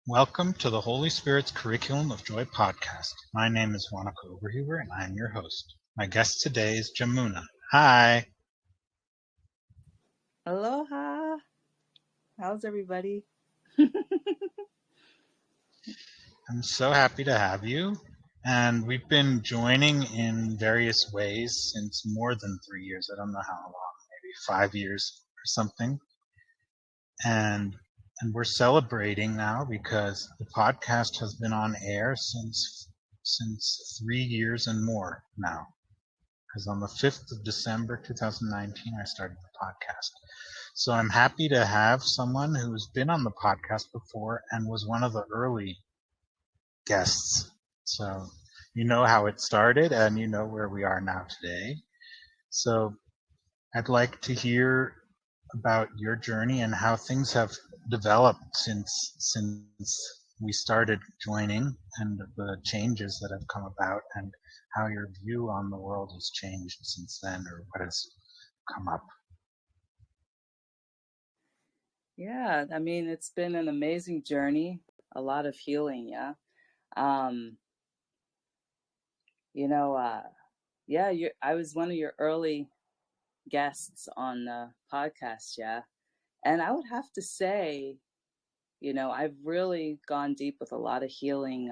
Welcome to the Holy Spirit's Curriculum of Joy podcast. My name is Wanaka Oberhuber and I'm your host. My guest today is Jamuna. Hi. Aloha. How's everybody? I'm so happy to have you. And we've been joining in various ways since more than 3 years. I don't know how long, maybe 5 years or something. And we're celebrating now because the podcast has been on air since 3 years and more now. Because on the 5th of December 2019, I started the podcast. So I'm happy to have someone who's been on the podcast before and was one of the early guests. So you know how it started and you know where we are now today. So I'd like to hear about your journey and how things have developed since we started joining and the changes that have come about and how your view on the world has changed since then or what has come up. Yeah, I mean, it's been an amazing journey, a lot of healing, yeah. Um, you know, yeah, I was one of your early guests on the podcast, yeah. And I would have to say, I've really gone deep with a lot of healing,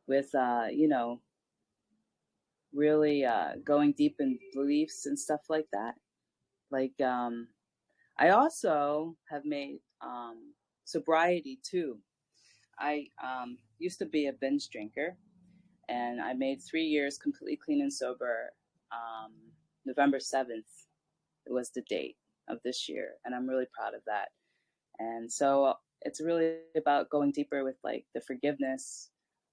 with, really going deep in beliefs and stuff like that. Like, I also have made sobriety too. I used to be a binge drinker, and I made 3 years completely clean and sober. November 7th was the date of this year, and I'm really proud of that. And so it's really about going deeper with like the forgiveness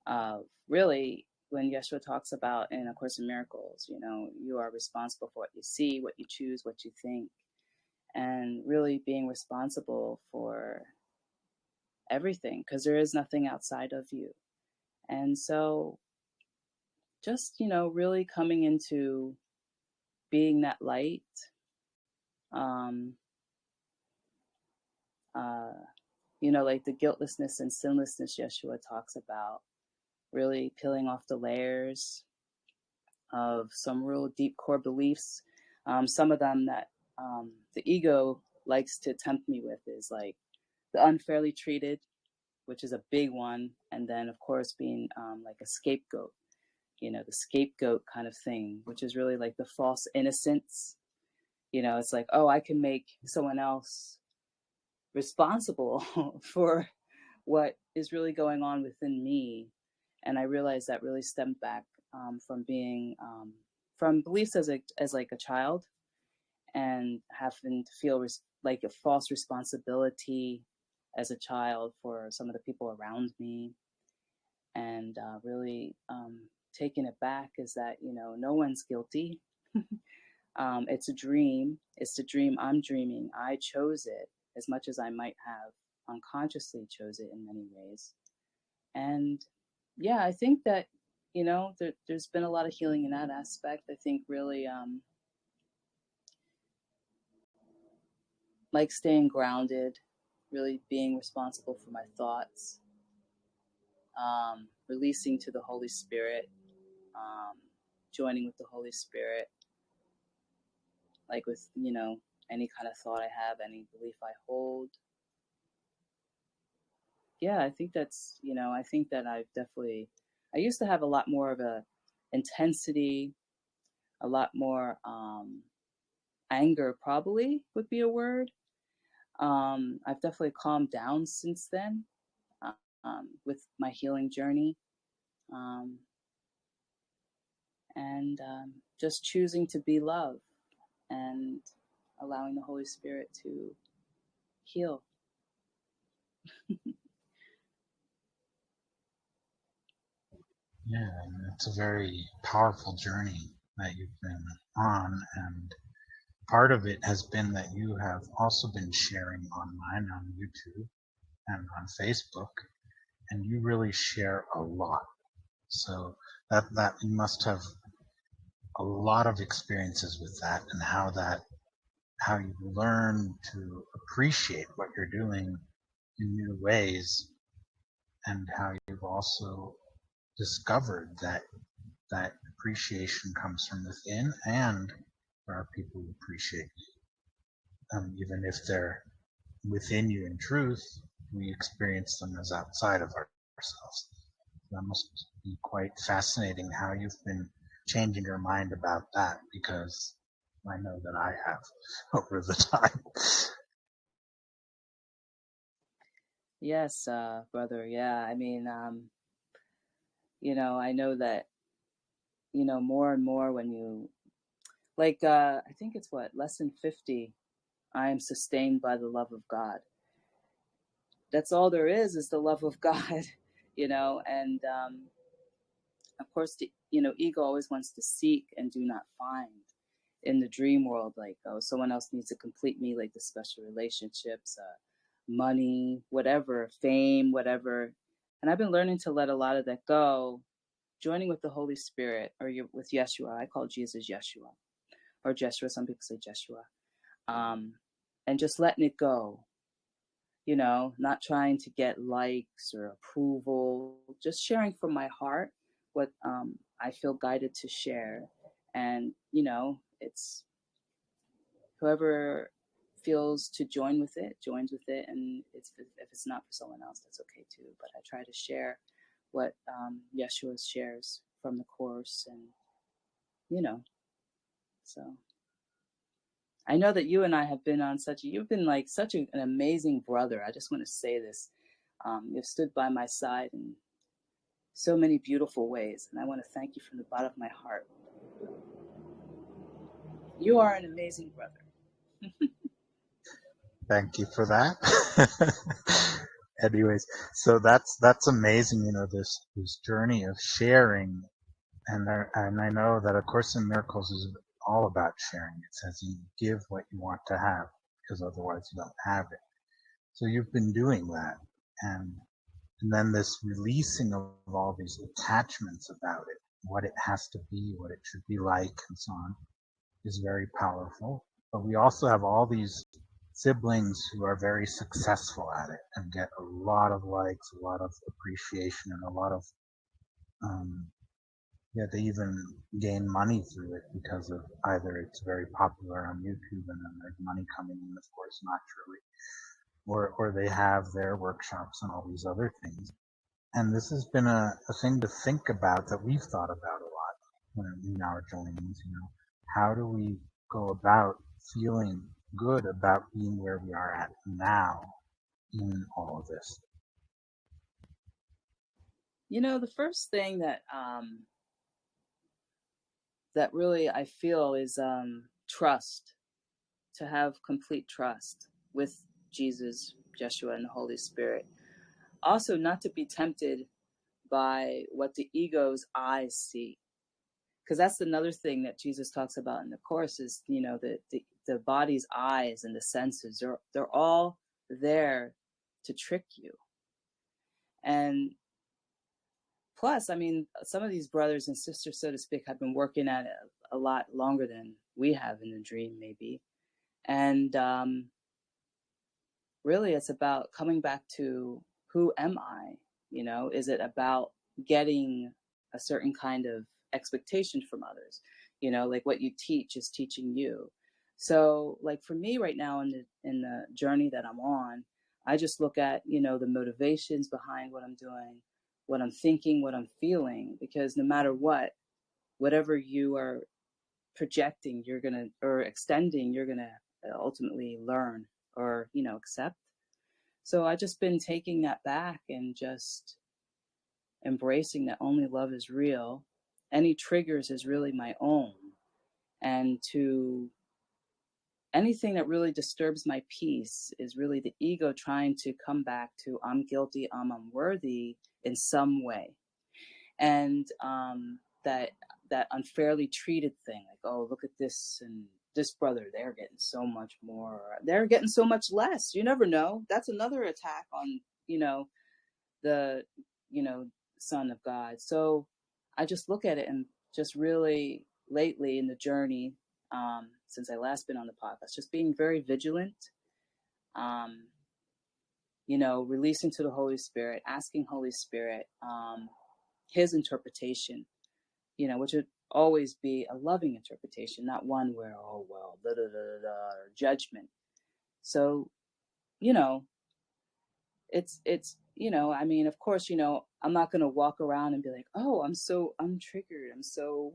of really when Yeshua talks about in A Course in Miracles, you are responsible for what you see, what you choose, what you think, and really being responsible for everything because there is nothing outside of you. And so just, really coming into being that light, um, like the guiltlessness and sinlessness Yeshua talks about, really peeling off the layers of some real deep core beliefs. Some of them that the ego likes to tempt me with is like the unfairly treated, which is a big one. And then, of course, being like a scapegoat, the scapegoat kind of thing, which is really like the false innocence. It's like, oh, I can make someone else responsible for what is really going on within me. And I realized that really stemmed back from being from beliefs as like a child and having to feel like a false responsibility as a child for some of the people around me, and really taking it back is that no one's guilty. It's a dream. It's the dream I'm dreaming. I chose it as much as I might have unconsciously chose it in many ways. And yeah, I think that there's been a lot of healing in that aspect. I think really like staying grounded, really being responsible for my thoughts, releasing to the Holy Spirit, joining with the Holy Spirit, like with, any kind of thought I have, any belief I hold. Yeah, I think that's, I think that I used to have a lot more of a intensity, a lot more anger probably would be a word. I've definitely calmed down since then with my healing journey. And just choosing to be love and allowing the Holy Spirit to heal. Yeah, it's a very powerful journey that you've been on, and part of it has been that you have also been sharing online on YouTube and on Facebook, and you really share a lot. So that you must have a lot of experiences with that and how you learn to appreciate what you're doing in new ways, and how you've also discovered that that appreciation comes from within, and there are people who appreciate you, even if they're within you in truth. We experience them as outside of ourselves. That must be quite fascinating how you've been changing your mind about that, because I know that I have over the time. Yes, brother. Yeah, I mean, I know that, more and more when you, like, I think it's what, lesson 50, I am sustained by the love of God. That's all there is the love of God, and of course, ego always wants to seek and do not find in the dream world, like, oh, someone else needs to complete me, like the special relationships, money, whatever, fame, whatever. And I've been learning to let a lot of that go, joining with the Holy Spirit, or with Yeshua. I call Jesus Yeshua, or Jeshua. Some people say Jeshua. And just letting it go, not trying to get likes or approval, just sharing from my heart what I feel guided to share. And, it's whoever feels to join with it, joins with it. And if it's not for someone else, that's okay too. But I try to share what Yeshua shares from the Course. And, so I know that you and I have been on you've been like such an amazing brother. I just want to say this. You've stood by my side in so many beautiful ways, and I want to thank you from the bottom of my heart. You are an amazing brother. Thank you for that. Anyways, so that's amazing. This journey of sharing, and I know that A Course in Miracles is all about sharing. It says you give what you want to have, because otherwise you don't have it. So you've been doing that, and and then this releasing of all these attachments about it, what it has to be, what it should be like, and so on, is very powerful. But we also have all these siblings who are very successful at it and get a lot of likes, a lot of appreciation, and a lot of, um, yeah, they even gain money through it because of either it's very popular on YouTube and then there's money coming in, of course, naturally, or they have their workshops and all these other things. And this has been a thing to think about, that we've thought about a lot in our journeyings. How do we go about feeling good about being where we are at now in all of this? The first thing that really I feel is trust, to have complete trust with Jesus, Jeshua, and the Holy Spirit. Also, not to be tempted by what the ego's eyes see, because that's another thing that Jesus talks about in the Course is, the body's eyes and the senses, they're all there to trick you. And plus, I mean, some of these brothers and sisters, so to speak, have been working at it a lot longer than we have in the dream, maybe. And really, it's about coming back to, who am I? Is it about getting a certain kind of expectation from others? Like what you teach is teaching you. So, like for me right now in the journey that I'm on, I just look at the motivations behind what I'm doing, what I'm thinking, what I'm feeling, because no matter whatever you are projecting, you're gonna or extending, you're gonna ultimately learn or accept. So I just been taking that back and just embracing that only love is real. Any triggers is really my own. And to anything that really disturbs my peace is really the ego trying to come back to, I'm guilty, I'm unworthy in some way. And that unfairly treated thing, like, oh, look at this and this brother, they're getting so much more, or they're getting so much less. You never know. That's another attack on, the, Son of God. So I just look at it and just really lately in the journey, since I last been on the podcast, just being very vigilant, um, releasing to the Holy Spirit, asking Holy Spirit his interpretation, which would always be a loving interpretation, not one where, oh, well, da da da da, da or judgment. So, I mean, of course, I'm not going to walk around and be like, oh, I'm triggered. I'm so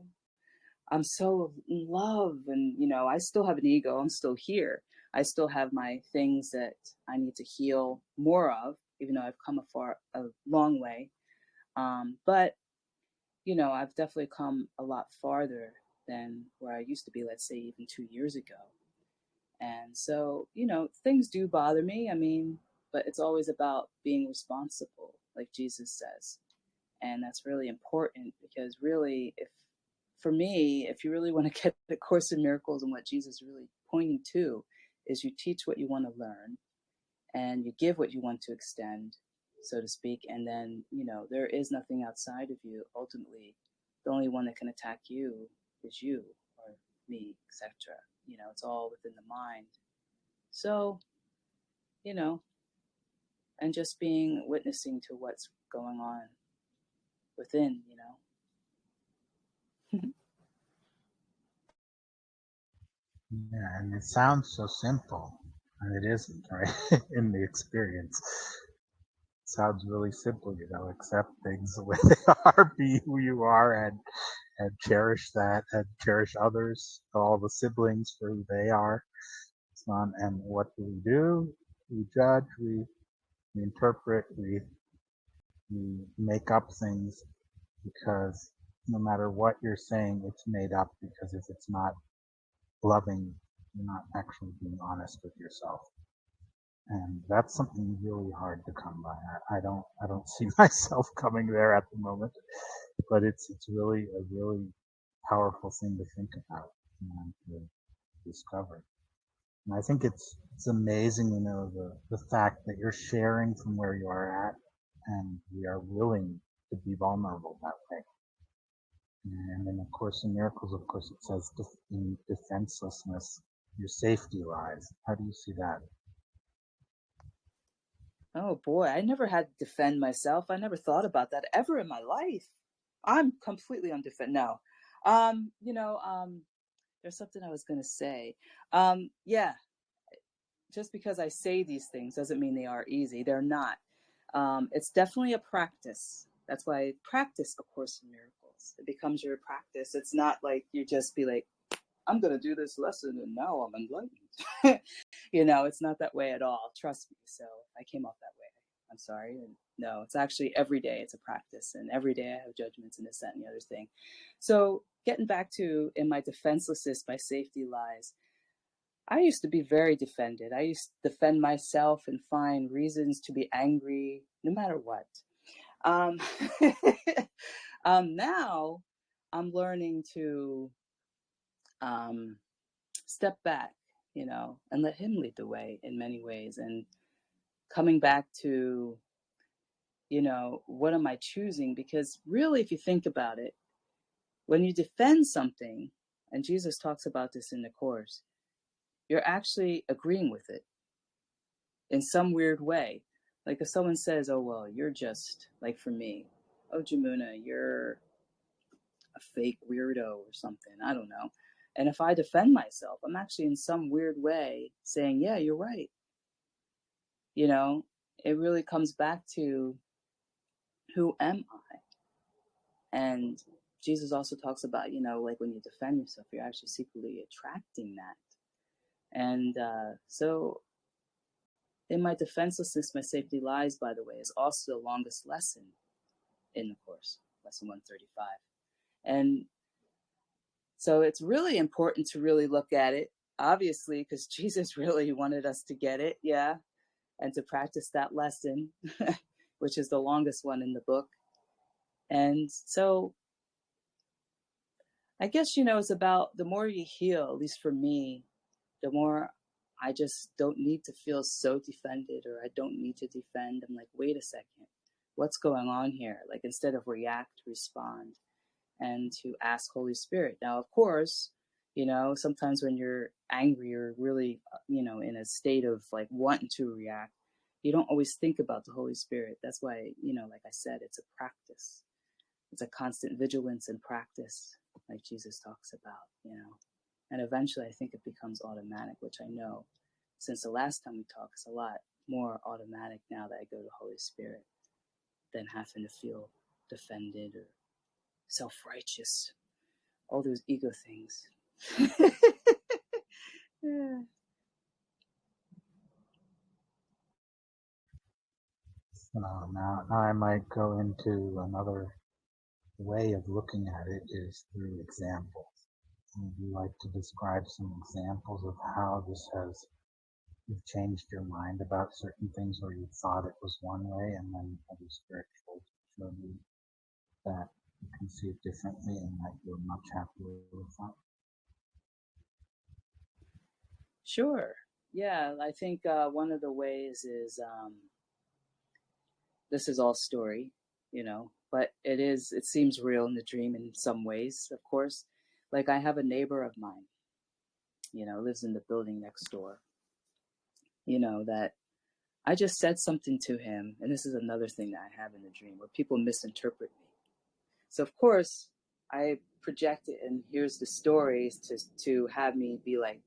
in love. And, I still have an ego. I'm still here. I still have my things that I need to heal more of, even though I've come a long way. But, I've definitely come a lot farther than where I used to be, let's say even 2 years ago. And so, things do bother me. I mean, but it's always about being responsible, like Jesus says. And that's really important because really, for me, if you really want to get the Course in Miracles and what Jesus is really pointing to, is you teach what you want to learn and you give what you want to extend, so to speak. And then, there is nothing outside of you. Ultimately, the only one that can attack you is you or me, etc. It's all within the mind. So, and just being witnessing to what's going on within. Yeah, and it sounds so simple, and it isn't, right? In the experience, it sounds really simple. Accept things the way they are, be who you are, and cherish that, and cherish others, all the siblings for who they are. It's not, and what do we do? We judge, we interpret, we make up things because no matter what you're saying, it's made up because if it's not loving, you're not actually being honest with yourself. And that's something really hard to come by. I don't see myself coming there at the moment, but it's really a really powerful thing to think about and to discover. And I think it's amazing, the fact that you're sharing from where you are at, and we are willing to be vulnerable that way. And in A Course in Miracles, of course, it says in defenselessness, your safety lies. How do you see that? Oh boy, I never had to defend myself. I never thought about that ever in my life. I'm completely undefended. No. There's something I was going to say. Yeah, just because I say these things doesn't mean they are easy. They're not. It's definitely a practice. That's why I practice A Course in Miracles. It becomes your practice. It's not like you just be like, I'm going to do this lesson and now I'm enlightened. It's not that way at all. Trust me. So I came off that way. I'm sorry. And no, it's actually every day it's a practice. And every day I have judgments and this, that, and the other thing. So getting back to in my defenselessness, my safety lies. I used to be very defended. I used to defend myself and find reasons to be angry no matter what. Um, now I'm learning to step back, and let him lead the way in many ways. And coming back to, what am I choosing? Because really, if you think about it, when you defend something, and Jesus talks about this in the Course, you're actually agreeing with it in some weird way. Like if someone says, oh, well, you're just, like for me, oh, Jamuna, you're a fake weirdo or something. I don't know. And if I defend myself, I'm actually in some weird way saying, yeah, you're right. It really comes back to who am I? And Jesus also talks about, like when you defend yourself, you're actually secretly attracting that. And so in my defenselessness, my safety lies, by the way, is also the longest lesson in the Course, lesson 135. And so it's really important to really look at it, obviously, because Jesus really wanted us to get it, yeah, and to practice that lesson, which is the longest one in the book. And so I guess, it's about the more you heal, at least for me, the more I just don't need to feel so defended or I don't need to defend. I'm like, wait a second, what's going on here? Like instead of react, respond, and to ask Holy Spirit. Now, of course, sometimes when you're angry or really, in a state of like wanting to react, you don't always think about the Holy Spirit. That's why, like I said, it's a practice. It's a constant vigilance and practice, like Jesus talks about. And eventually I think it becomes automatic, which I know since the last time we talked, it's a lot more automatic now that I go to Holy Spirit than having to feel defended or self-righteous, all those ego things. Yeah. So now I might go into another way of looking at it is through examples. Would you like to describe some examples of how this has you've changed your mind about certain things where you thought it was one way and then Holy Spirit showed you that you can see it differently and that you're much happier with that? Sure. Yeah, I think one of the ways is this is all story, but it seems real in the dream in some ways, of course. Like I have a neighbor of mine, lives in the building next door, that I just said something to him. And this is another thing that I have in the dream where people misinterpret me. So, of course, I project it, and here's the stories to have me be like,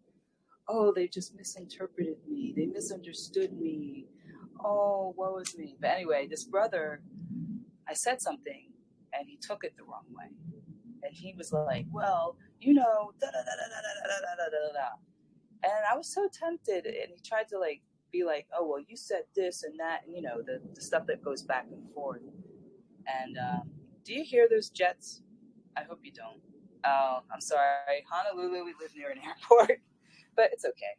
oh, they just misinterpreted me. They misunderstood me. Oh, woe is me. But anyway, this brother, I said something and he took it the wrong way. And he was like, well, da da da da da da da da da da. And I was so tempted. And he tried to be like, oh, well, you said this and that. And, the stuff that goes back and forth. And do you hear those jets? I hope you don't. Oh, I'm sorry. Honolulu, we live near an airport, but it's okay.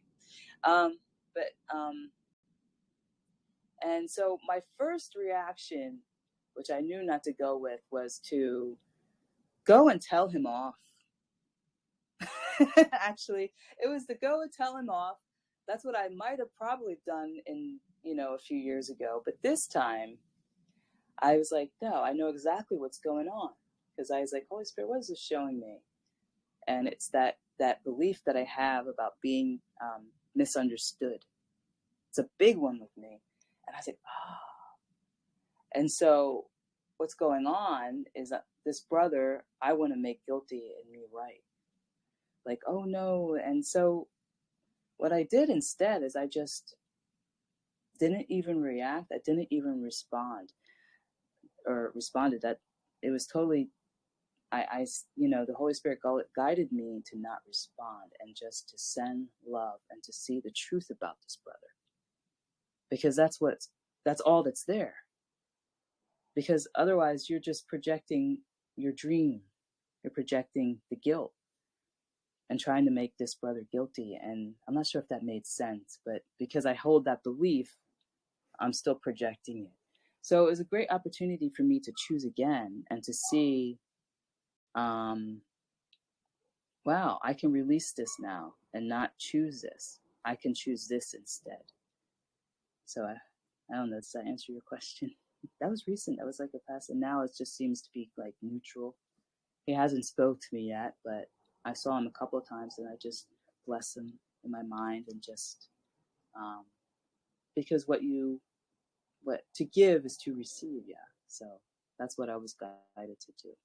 But and so my first reaction, which I knew not to go with, was to go and tell him off. Actually, it was to go and tell him off. That's what I might have probably done in, a few years ago. But this time, I was like, no, I know exactly what's going on. Because I was like, Holy Spirit, what is this showing me? And it's that belief that I have about being misunderstood. It's a big one with me. And I was like, And so what's going on is that this brother, I want to make guilty and me right. Like, oh no. And so what I did instead is I just didn't even react. I didn't even respond or responded. That it was totally, the Holy Spirit guided me to not respond and just to send love and to see the truth about this brother. Because that's all that's there. Because otherwise you're just projecting your dream. You're projecting the guilt and trying to make this brother guilty. And I'm not sure if that made sense, but because I hold that belief, I'm still projecting it. So it was a great opportunity for me to choose again and to see, wow, I can release this now and not choose this. I can choose this instead. So I don't know, does that answer your question? That was recent. That was like a past, and now it just seems to be like neutral. He hasn't spoke to me yet, but I saw him a couple of times, and I just bless him in my mind and just because what to give is to receive, yeah. So that's what I was guided to do.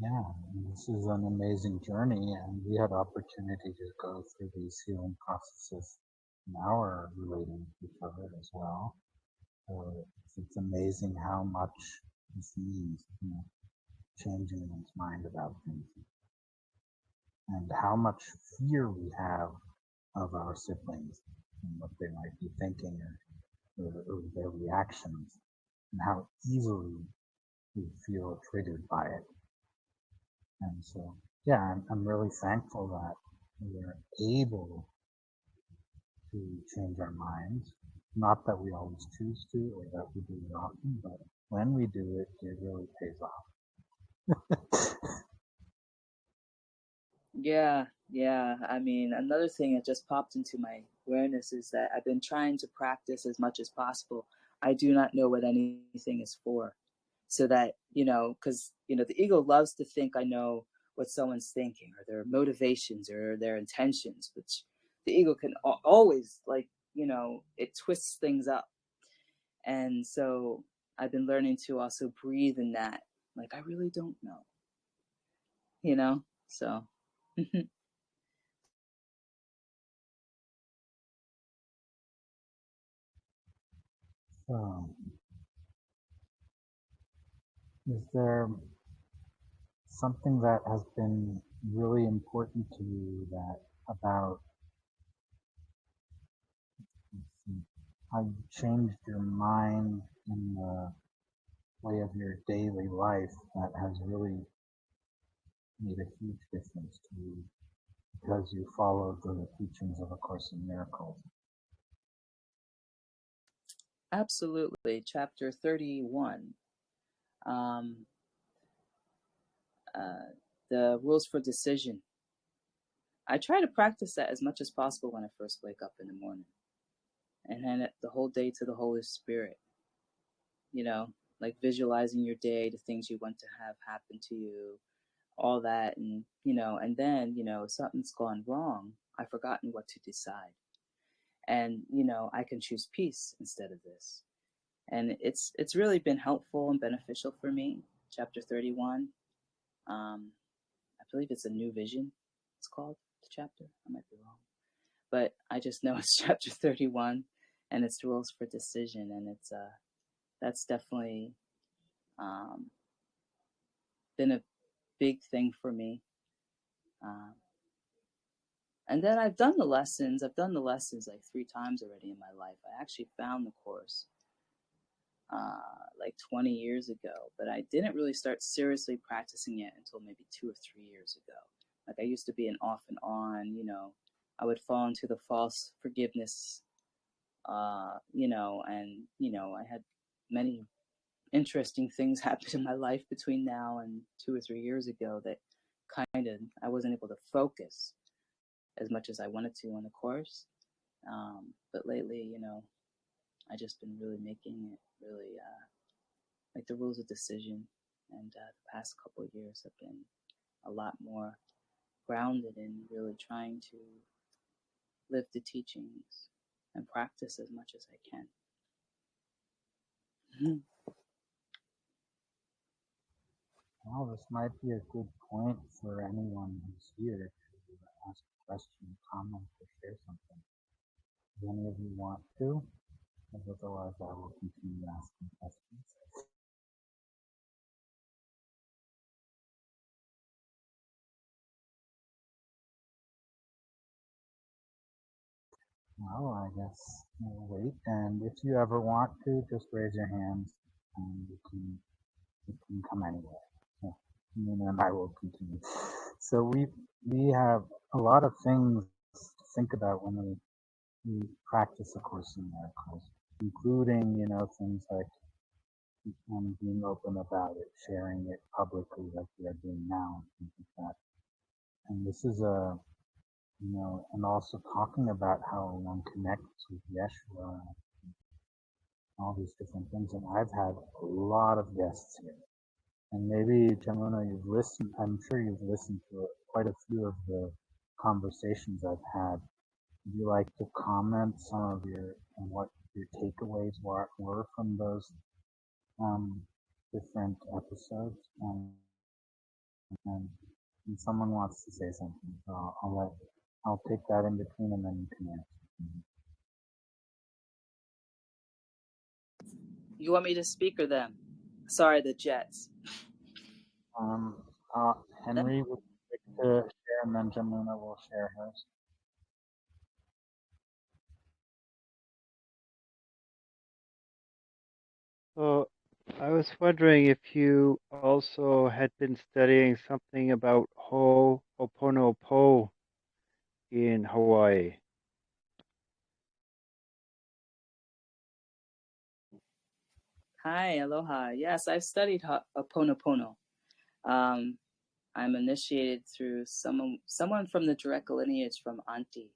Yeah, this is an amazing journey, and we had opportunity to go through these healing processes in our relating to each other as well. It's amazing how much this means, changing one's mind about things, and how much fear we have of our siblings and what they might be thinking or their reactions, and how easily we feel triggered by it. And so, yeah, I'm really thankful that we're able to change our minds. Not that we always choose to or that we do it often, but when we do it, it really pays off. Yeah. I mean, another thing that just popped into my awareness is that I've been trying to practice as much as possible. I do not know what anything is for. So that, because, the ego loves to think I know what someone's thinking or their motivations or their intentions, which the ego can always, like, it twists things up. And so I've been learning to also breathe in that. Like, I really don't know. So So, is there something that has been really important to you that about how you changed your mind in the way of your daily life that has really made a huge difference to you because you followed the teachings of A Course in Miracles? absolutely. Chapter 31, um, uh, the rules for decision. I try to practice that as much as possible when I first wake up in the morning, and hand it the whole day to the Holy Spirit. You know, like visualizing your day, the things you want to have happen to you, all that. And and then if something's gone wrong, I've forgotten what to decide, and I can choose peace instead of this. And it's really been helpful and beneficial for me. Chapter 31, I believe it's a new vision, it's called, the chapter. I might be wrong, but I just know it's chapter 31, and it's rules for decision. And it's that's definitely um, been a big thing for me. um, And then I've done the lessons like 3 times already in my life. I actually found the course like 20 years ago, but I didn't really start seriously practicing it until maybe 2 or 3 years ago. Like, I used to be an off and on, I would fall into the false forgiveness, and, I had many interesting things happen in my life between now and 2 or 3 years ago that kind of, I wasn't able to focus as much as I wanted to on the course. But lately, I just been really making it really like the rules of decision, and the past couple of years have been a lot more grounded in really trying to live the teachings and practice as much as I can. Well, this might be a good point for anyone who's here to ask a question, comment, or share something. Do any of you want to? Because otherwise, I will continue asking questions. Well, I guess we'll wait. And if you ever want to, just raise your hands, and you can come anywhere. So, and I will continue. So we have a lot of things to think about when we practice A Course in Miracles, including things like being open about it, sharing it publicly like we are doing now, and things like that. And this is and also talking about how one connects with Yeshua, all these different things. And I've had a lot of guests here. And maybe, Jamuna, I'm sure you've listened to quite a few of the conversations I've had. Would you like to comment some of and what your takeaways were from those um, different episodes? And someone wants to say something, so I'll take that in between, and then you can answer. You want me to speak or them? Sorry, the Jets. Um, uh, Them? Henry would like to share, and then Jamuna will share hers. So I was wondering if you also had been studying something about Ho'oponopo in Hawaii. Hi, aloha. Yes, I've studied Ho'oponopono. Um, I'm initiated through someone from the direct lineage from Auntie.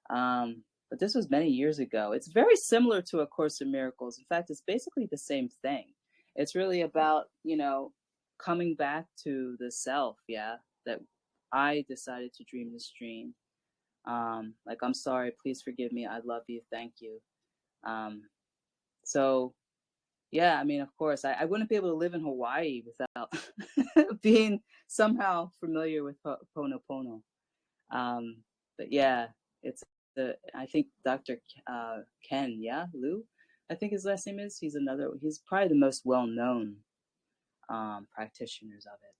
But this was many years ago. It's very similar to A Course in Miracles. In fact, it's basically the same thing. It's really about, coming back to the self, yeah, that I decided to dream this dream. Like, I'm sorry, please forgive me, I love you, thank you. So yeah, I mean, of course, I wouldn't be able to live in Hawaii without being somehow familiar with Pono. Um, but yeah, it's I think Dr. Ken, yeah, Lou, I think his last name is. He's probably the most well known practitioners of it.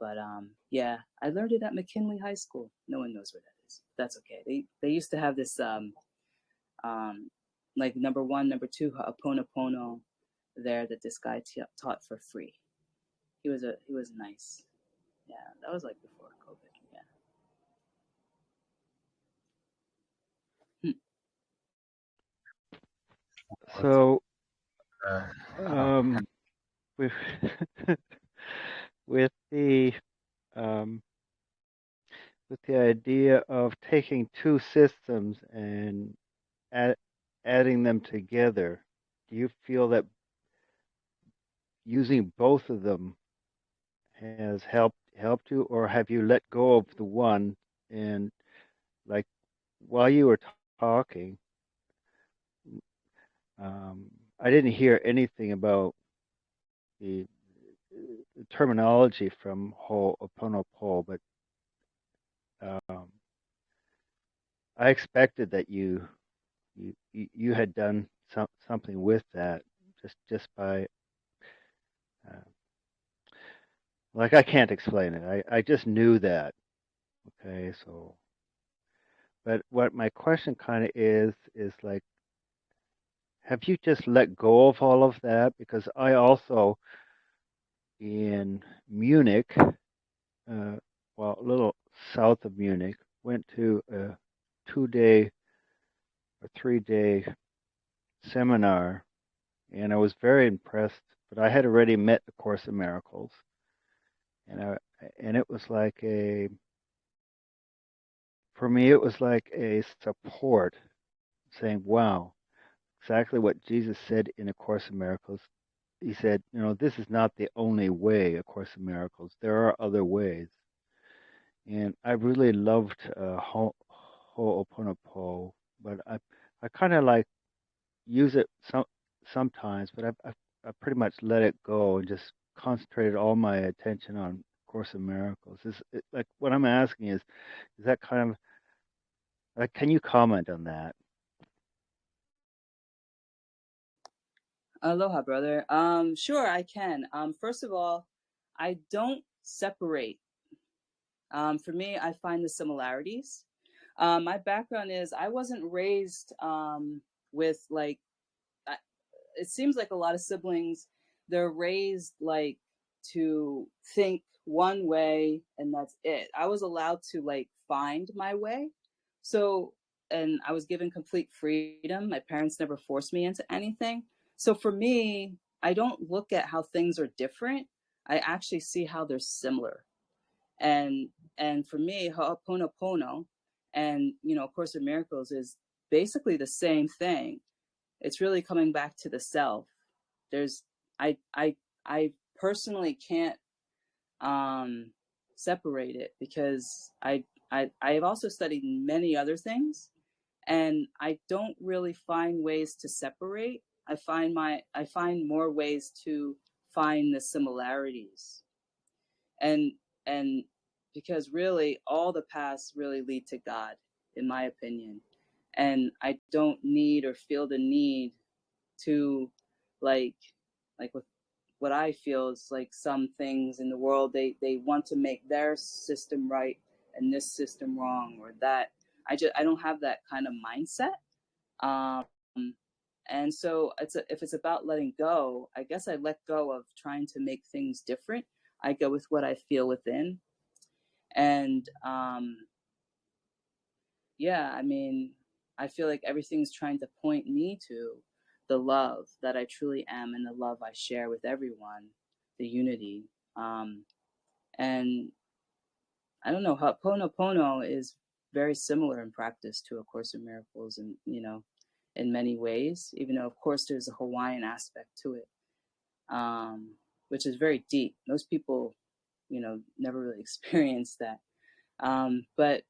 But yeah, I learned it at McKinley High School. No one knows where that is. That's okay. They used to have this um, like number one, number two, Ho'oponopono there that this guy taught for free. He was nice. Yeah, that was like before COVID. Yeah. So, Uh, oh, um, with with the um, with the idea of taking two systems and add, adding them together, do you feel that using both of them has helped you, or have you let go of the one and like while you were talking, um, I didn't hear anything about the, the terminology from Ho'oponopono, but um, I expected that you had done something with that just by uh, like I can't explain it. I just knew that. Okay, so but what my question kind of is like, have you just let go of all of that? Because I also in Munich, well, a little south of Munich, went to a 2 day or 3 day seminar, and I was very impressed. But I had already met the Course in Miracles, and and it was like for me, it was like a support, saying, "Wow, exactly what Jesus said in A Course in Miracles." He said, this is not the only way, A Course in Miracles. There are other ways. And I really loved Ho'oponopono, but I kind of like use it sometimes, but I pretty much let it go and just concentrated all my attention on Course in Miracles. Like what I'm asking is that kind of like, can you comment on that? Aloha, brother. Sure, I can. First of all, I don't separate. For me, I find the similarities. My background is I wasn't raised with like it seems like a lot of siblings, they're raised like to think one way and that's it. I was allowed to like find my way. So, and I was given complete freedom. My parents never forced me into anything. So for me, I don't look at how things are different. I actually see how they're similar. And and for me, Ho'oponopono and Course in Miracles is basically the same thing. It's really coming back to the self. There's I personally can't um separate it because I've also studied many other things and I don't really find ways to separate. I find more ways to find the similarities. And and because really all the paths really lead to God, in my opinion. And I don't need or feel the need to like with what I feel is like some things in the world they want to make their system right and this system wrong or that. I don't have that kind of mindset. Um, and so if it's about letting go, I guess I let go of trying to make things different. I go with what I feel within, and yeah, I mean, I feel like everything's trying to point me to the love that I truly am and the love I share with everyone, the unity. Um, and I don't know, Ho'oponopono is very similar in practice to A Course in Miracles, and in many ways. Even though, of course, there's a Hawaiian aspect to it, which is very deep. Most people, never really experience that. But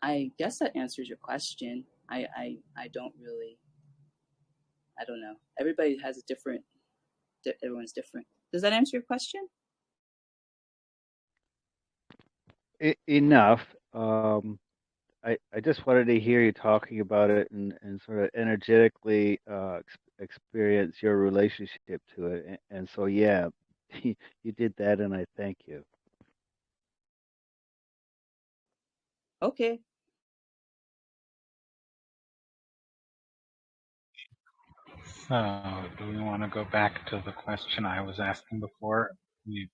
I guess that answers your question. I don't really, I don't know. Everybody has a different, everyone's different. Does that answer your question? Enough. I just wanted to hear you talking about it and sort of energetically experience your relationship to it. And so, yeah, you did that, and I thank you. Okay. So, do we want to go back to the question I was asking before? You,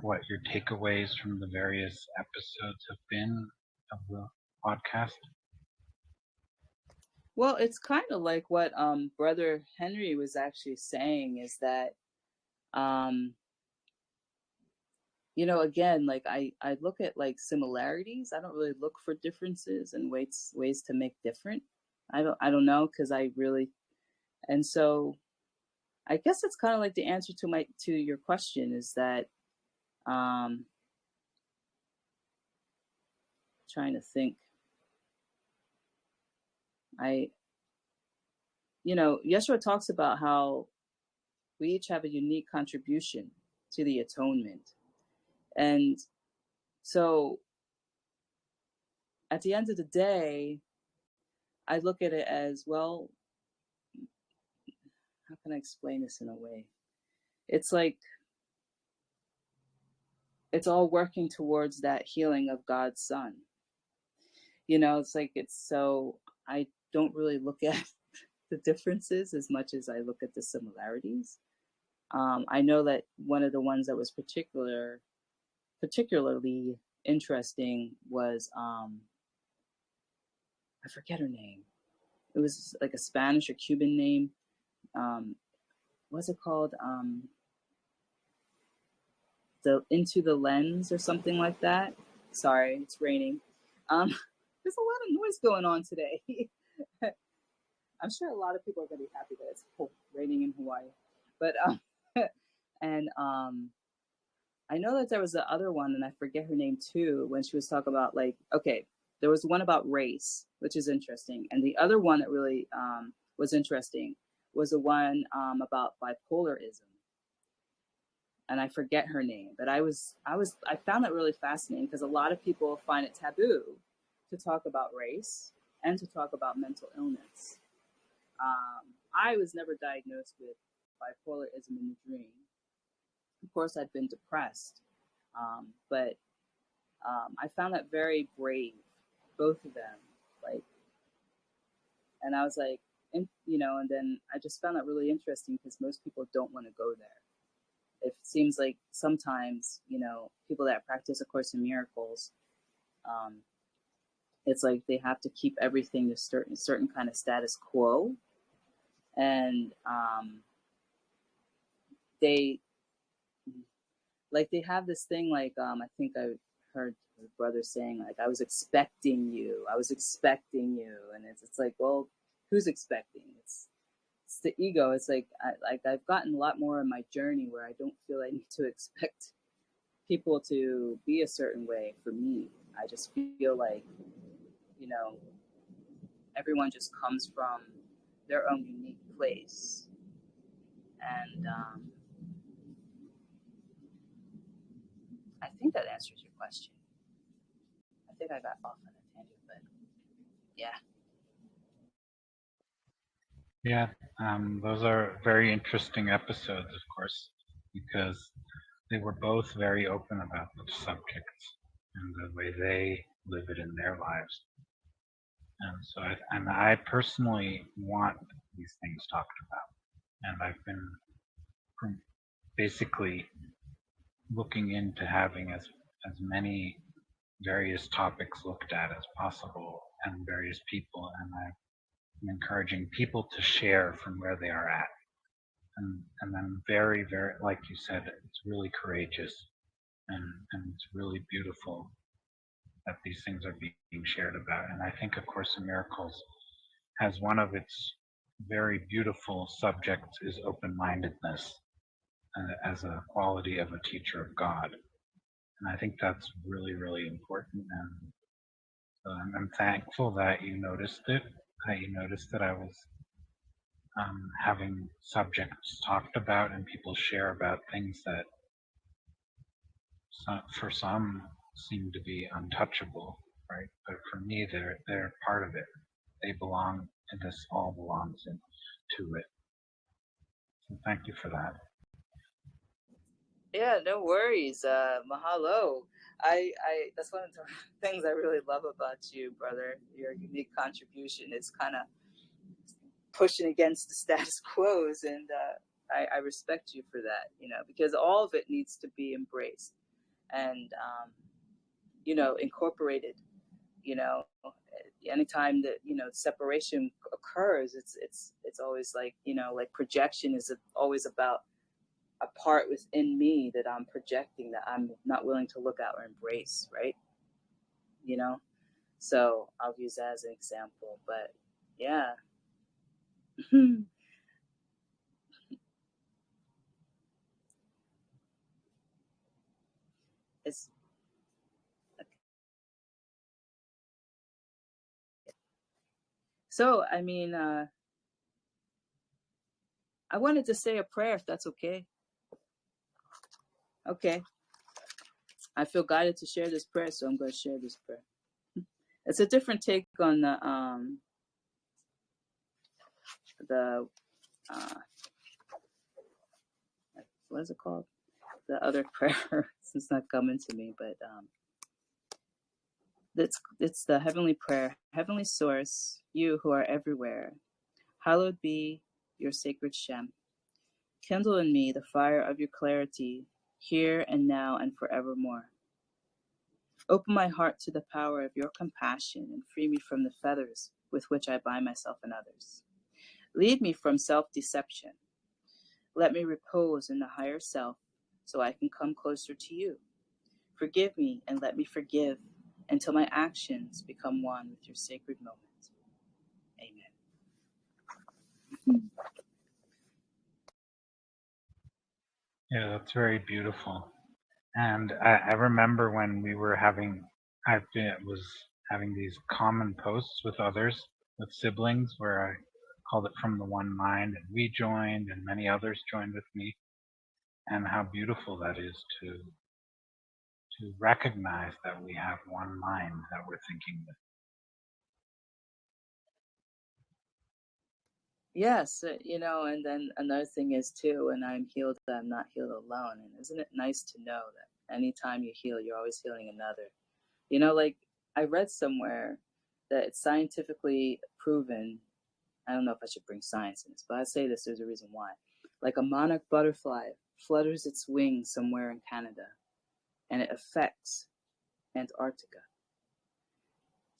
what your takeaways from the various episodes have been of the podcast? Well, it's kind of like what Brother Henry was actually saying is that um again, like I look at like similarities. I don't really look for differences and ways to make different. I don't know because I really and so I guess it's kind of like the answer to your question is that um trying to think. I Yeshua talks about how we each have a unique contribution to the atonement. And so at the end of the day, I look at it as, well, how can I explain this in a way? It's like it's all working towards that healing of God's son. It's like I don't really look at the differences as much as I look at the similarities. I know that one of the ones that was particularly interesting was I forget her name. It was like a Spanish or Cuban name. Um, what's it called? The Into the Lens or something like that. Sorry, it's raining. Um, there's a lot of noise going on today. I'm sure a lot of people are going to be happy that it's raining in Hawaii. But and I know that there was the other one, and I forget her name too, when she was talking about like, okay, there was one about race, which is interesting, and the other one that really was interesting was the one about bipolarism, and I forget her name, but I found that really fascinating because a lot of people find it taboo to talk about race and to talk about mental illness. I was never diagnosed with bipolarism in the dream. Of course, I'd been depressed, but I found that very brave, both of them. Like, and I was like, and then I just found that really interesting because most people don't want to go there. It seems like sometimes, people that practice A Course in Miracles, um, it's like they have to keep everything to certain kind of status quo, and they they have this thing like I think I heard the brother saying like I was expecting you, and it's like, well, who's expecting? It's the ego. It's like I've gotten a lot more in my journey where I don't feel I need to expect people to be a certain way for me. I just feel like, you know, everyone just comes from their own unique place. And I think that answers your question. I think I got off on a tangent, but yeah. Yeah, those are very interesting episodes, of course, because they were both very open about the subjects and the way they live it in their lives. And so, I personally want these things talked about, and I've been basically looking into having as many various topics looked at as possible and various people, and I'm encouraging people to share from where they are at. And then very, very, like you said, it's really courageous and it's really beautiful that these things are being shared about. And I think A Course in Miracles has one of its very beautiful subjects is open-mindedness as a quality of a teacher of God. And I think that's really, really important. And So I'm thankful that you noticed it, that you noticed that I was having subjects talked about and people share about things that for some seem to be untouchable, right? But for me, they're part of it. They belong, and this all belongs to it. So thank you for that. Yeah, no worries. Mahalo. I that's one of the things I really love about you, brother. Your unique contribution is kind of pushing against the status quos, and I respect you for that. Because all of it needs to be embraced and incorporated. You know, anytime that separation occurs, it's always like like projection is always about a part within me that I'm projecting that I'm not willing to look at or embrace, right? You know? So I'll use that as an example. But yeah. it's so I mean, I wanted to say a prayer if that's okay. Okay. I feel guided to share this prayer, so I'm gonna share this prayer. It's a different take on the what is it called? The other prayer. It's not coming to me, but it's the heavenly prayer. Heavenly source, you who are everywhere, hallowed be your sacred Shem. Kindle in me the fire of your clarity, here and now and forevermore. Open my heart to the power of your compassion and free me from the fetters with which I bind myself and others. Lead me from self-deception. Let me repose in the higher self so I can come closer to you. Forgive me and let me forgive until my actions become one with your sacred moment. Amen. Yeah, that's very beautiful. And I remember when we were having, was having these common posts with others, with siblings, where I called it From the One Mind, and we joined, and many others joined with me, and how beautiful that is to recognize that we have one mind that we're thinking with. Yes, and then another thing is too, when I'm healed, I'm not healed alone. And isn't it nice to know that anytime you heal, you're always healing another? Like I read somewhere that it's scientifically proven. I don't know if I should bring science in this, but I say this, there's a reason why. Like a monarch butterfly flutters its wings somewhere in Canada and it affects Antarctica.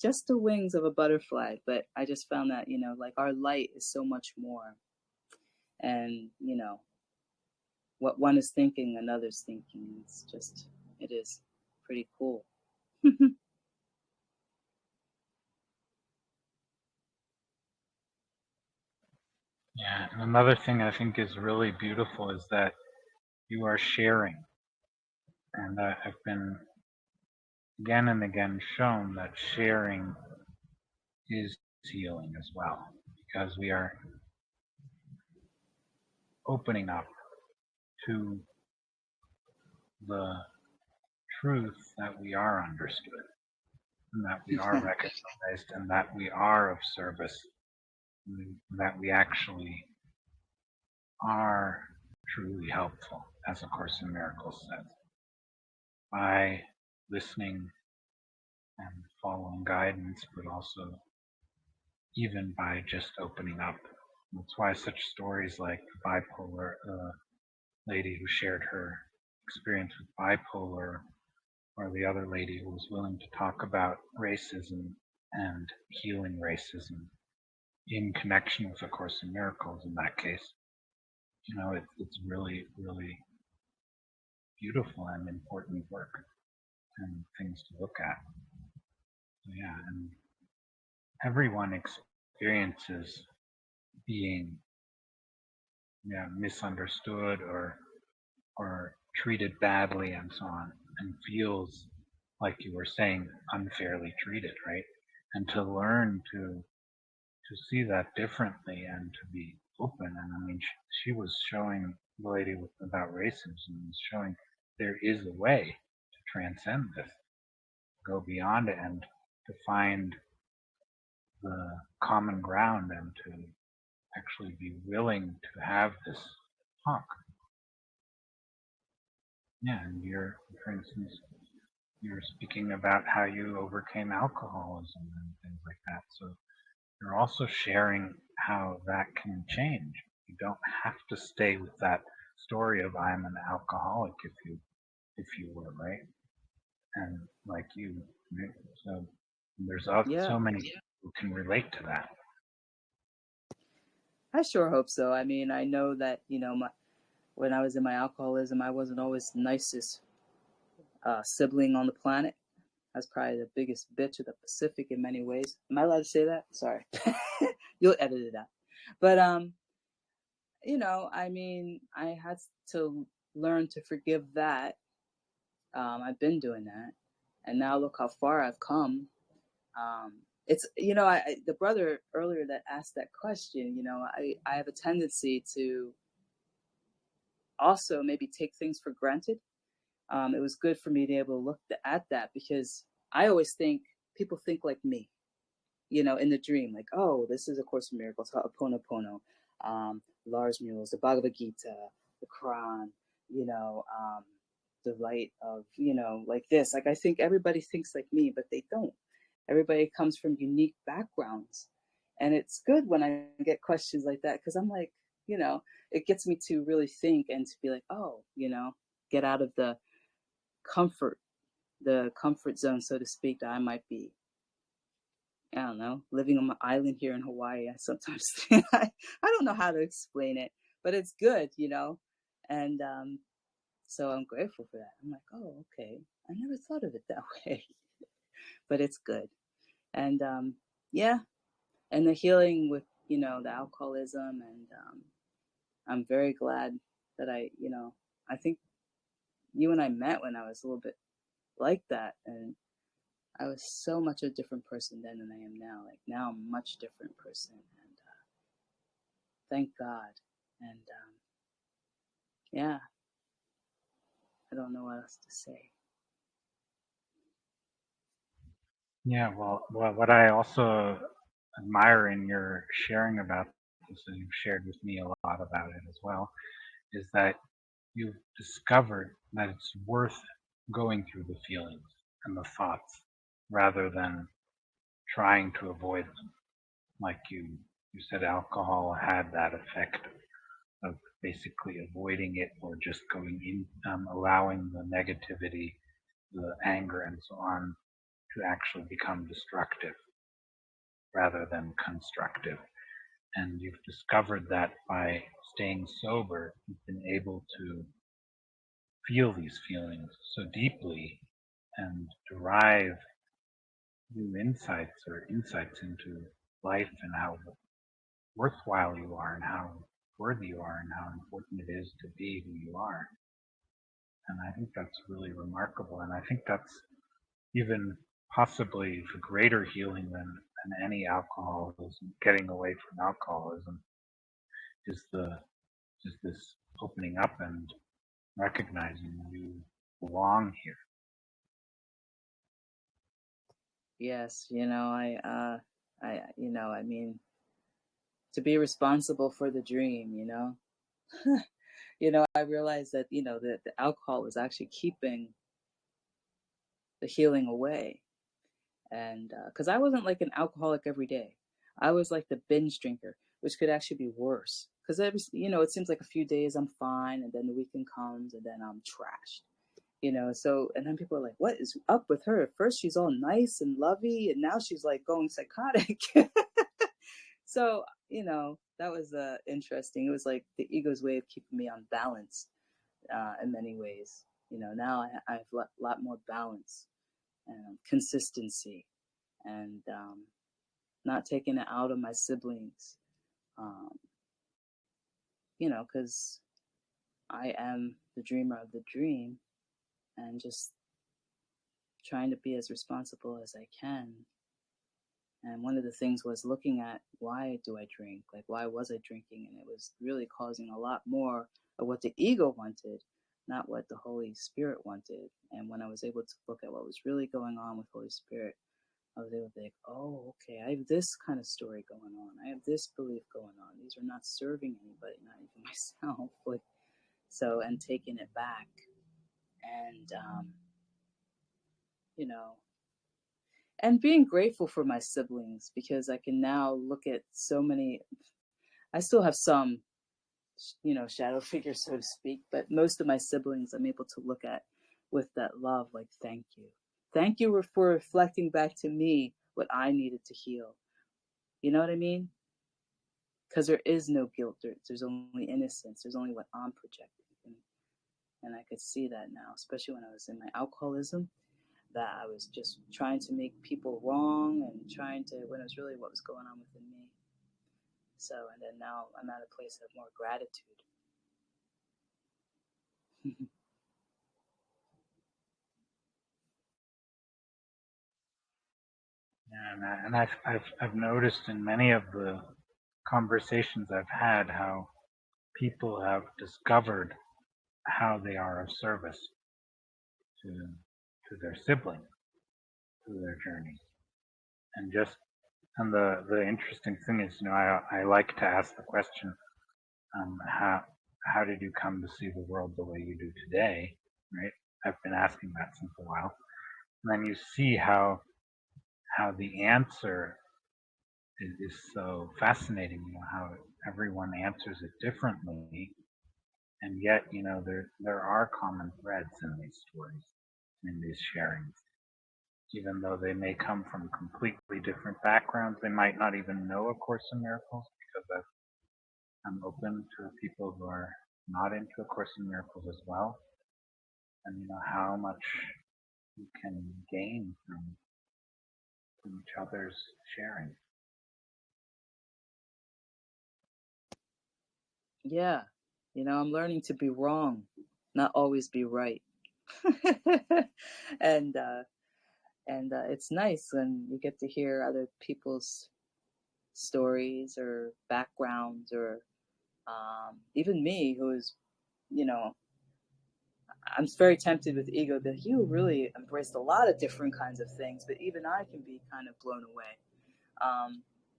Just the wings of a butterfly, but I just found that, like our light is so much more. And, what one is thinking, another's thinking. It is pretty cool. Yeah, and another thing I think is really beautiful is that you are sharing. And I've been again and again shown that sharing is healing as well, because we are opening up to the truth that we are understood, and that we are recognized, and that we are of service, and that we actually are truly helpful, as A Course in Miracles says, by listening and following guidance, but also even by just opening up. That's why such stories like the bipolar lady who shared her experience with bipolar, or the other lady who was willing to talk about racism and healing racism in connection with A Course in Miracles in that case. It's really, really beautiful and important work and things to look at. So yeah, and everyone experiences being misunderstood or treated badly and so on, and feels like you were saying, unfairly treated, right? And to learn to see that differently and to be open. And I mean, she was showing, the lady with about racism was showing there is a way to transcend this, go beyond it, and to find the common ground and to actually be willing to have this talk. Yeah, and you're, for instance, you're speaking about how you overcame alcoholism and things like that. So you're also sharing how that can change. You don't have to stay with that story of I'm an alcoholic if you were, right? And like you, right? So there's Yeah, so many people who can relate to that. I sure hope so. I mean, I know that, when I was in my alcoholism, I wasn't always the nicest sibling on the planet. I was probably the biggest bitch of the Pacific in many ways. Am I allowed to say that? Sorry. You'll edit it out. But I mean, I had to learn to forgive that. I've been doing that, and now look how far I've come. It's the brother earlier that asked that question. I have a tendency to also maybe take things for granted. It was good for me to be able to look at that because I always think people think like me. In the dream, like, oh, this is A Course in Miracles, Ho'oponopono, Lars Mules, the Bhagavad Gita, the Quran, the light of, like this. Like, I think everybody thinks like me, but they don't. Everybody comes from unique backgrounds. And it's good when I get questions like that because I'm like, it gets me to really think and to be like, oh, get out of comfort, the comfort zone, so to speak, that I might be. I don't know, living on my island here in Hawaii. I sometimes I don't know how to explain it, but it's good, and so I'm grateful for that. I'm like, oh, okay, I never thought of it that way, but it's good, and yeah, and the healing with the alcoholism, and I'm very glad that I think you and I met when I was a little bit like that, and I was so much a different person then than I am now. Like now, I'm a much different person, and thank God. And yeah, I don't know what else to say. Yeah, well, what I also admire in your sharing about this, and you've shared with me a lot about it as well, is that you've discovered that it's worth going through the feelings and the thoughts rather than trying to avoid them. Like you said, alcohol had that effect of basically avoiding it or just going in, allowing the negativity, the anger, and so on to actually become destructive rather than constructive. And you've discovered that by staying sober, you've been able to feel these feelings so deeply and derive new insights or insights into life and how worthwhile you are and how worthy you are and how important it is to be who you are. And I think that's really remarkable. And I think that's even possibly the greater healing than any alcoholism, getting away from alcoholism, is the is this opening up and recognizing you belong here. Yes, I mean, to be responsible for the dream, I realized that that the alcohol was actually keeping the healing away, and because I wasn't like an alcoholic every day, I was like the binge drinker, which could actually be worse. Because it seems like a few days I'm fine, and then the weekend comes, and then I'm trashed. So and then people are like, what is up with her? At first she's all nice and lovey, and now she's like going psychotic. So that was interesting. It was like the ego's way of keeping me on balance, in many ways. Now I have a lot more balance and consistency, and not taking it out of my siblings, um, because I am the dreamer of the dream, and just trying to be as responsible as I can. And one of the things was looking at, why do I drink? Like, why was I drinking? And it was really causing a lot more of what the ego wanted, not what the Holy Spirit wanted. And when I was able to look at what was really going on with Holy Spirit, I was able to think, oh, okay, I have this kind of story going on. I have this belief going on. These are not serving anybody, not even myself. Like, so, and taking it back. And, you know, and being grateful for my siblings, because I can now look at so many. I still have some, shadow figures, so to speak, but most of my siblings I'm able to look at with that love, like, thank you. Thank you for reflecting back to me what I needed to heal. You know what I mean? Because there is no guilt. There's only innocence. There's only what I'm projecting. And I could see that now, especially when I was in my alcoholism, that I was just trying to make people wrong and when it was really what was going on within me. So, and then now I'm at a place of more gratitude. And I've noticed in many of the conversations I've had how people have discovered how they are of service to their sibling through their journey. And the interesting thing is, I like to ask the question, how did you come to see the world the way you do today, right? I've been asking that since a while, and then you see how the answer is so fascinating. How everyone answers it differently, and yet there are common threads in these stories, in these sharings. Even though they may come from completely different backgrounds, they might not even know A Course in Miracles, because I'm open to people who are not into A Course in Miracles as well, and how much you can gain from each other's sharing. Yeah, I'm learning to be wrong, not always be right. and it's nice when you get to hear other people's stories or backgrounds, or even me, who's, I'm very tempted with ego that you really embraced a lot of different kinds of things, but even I can be kind of blown away.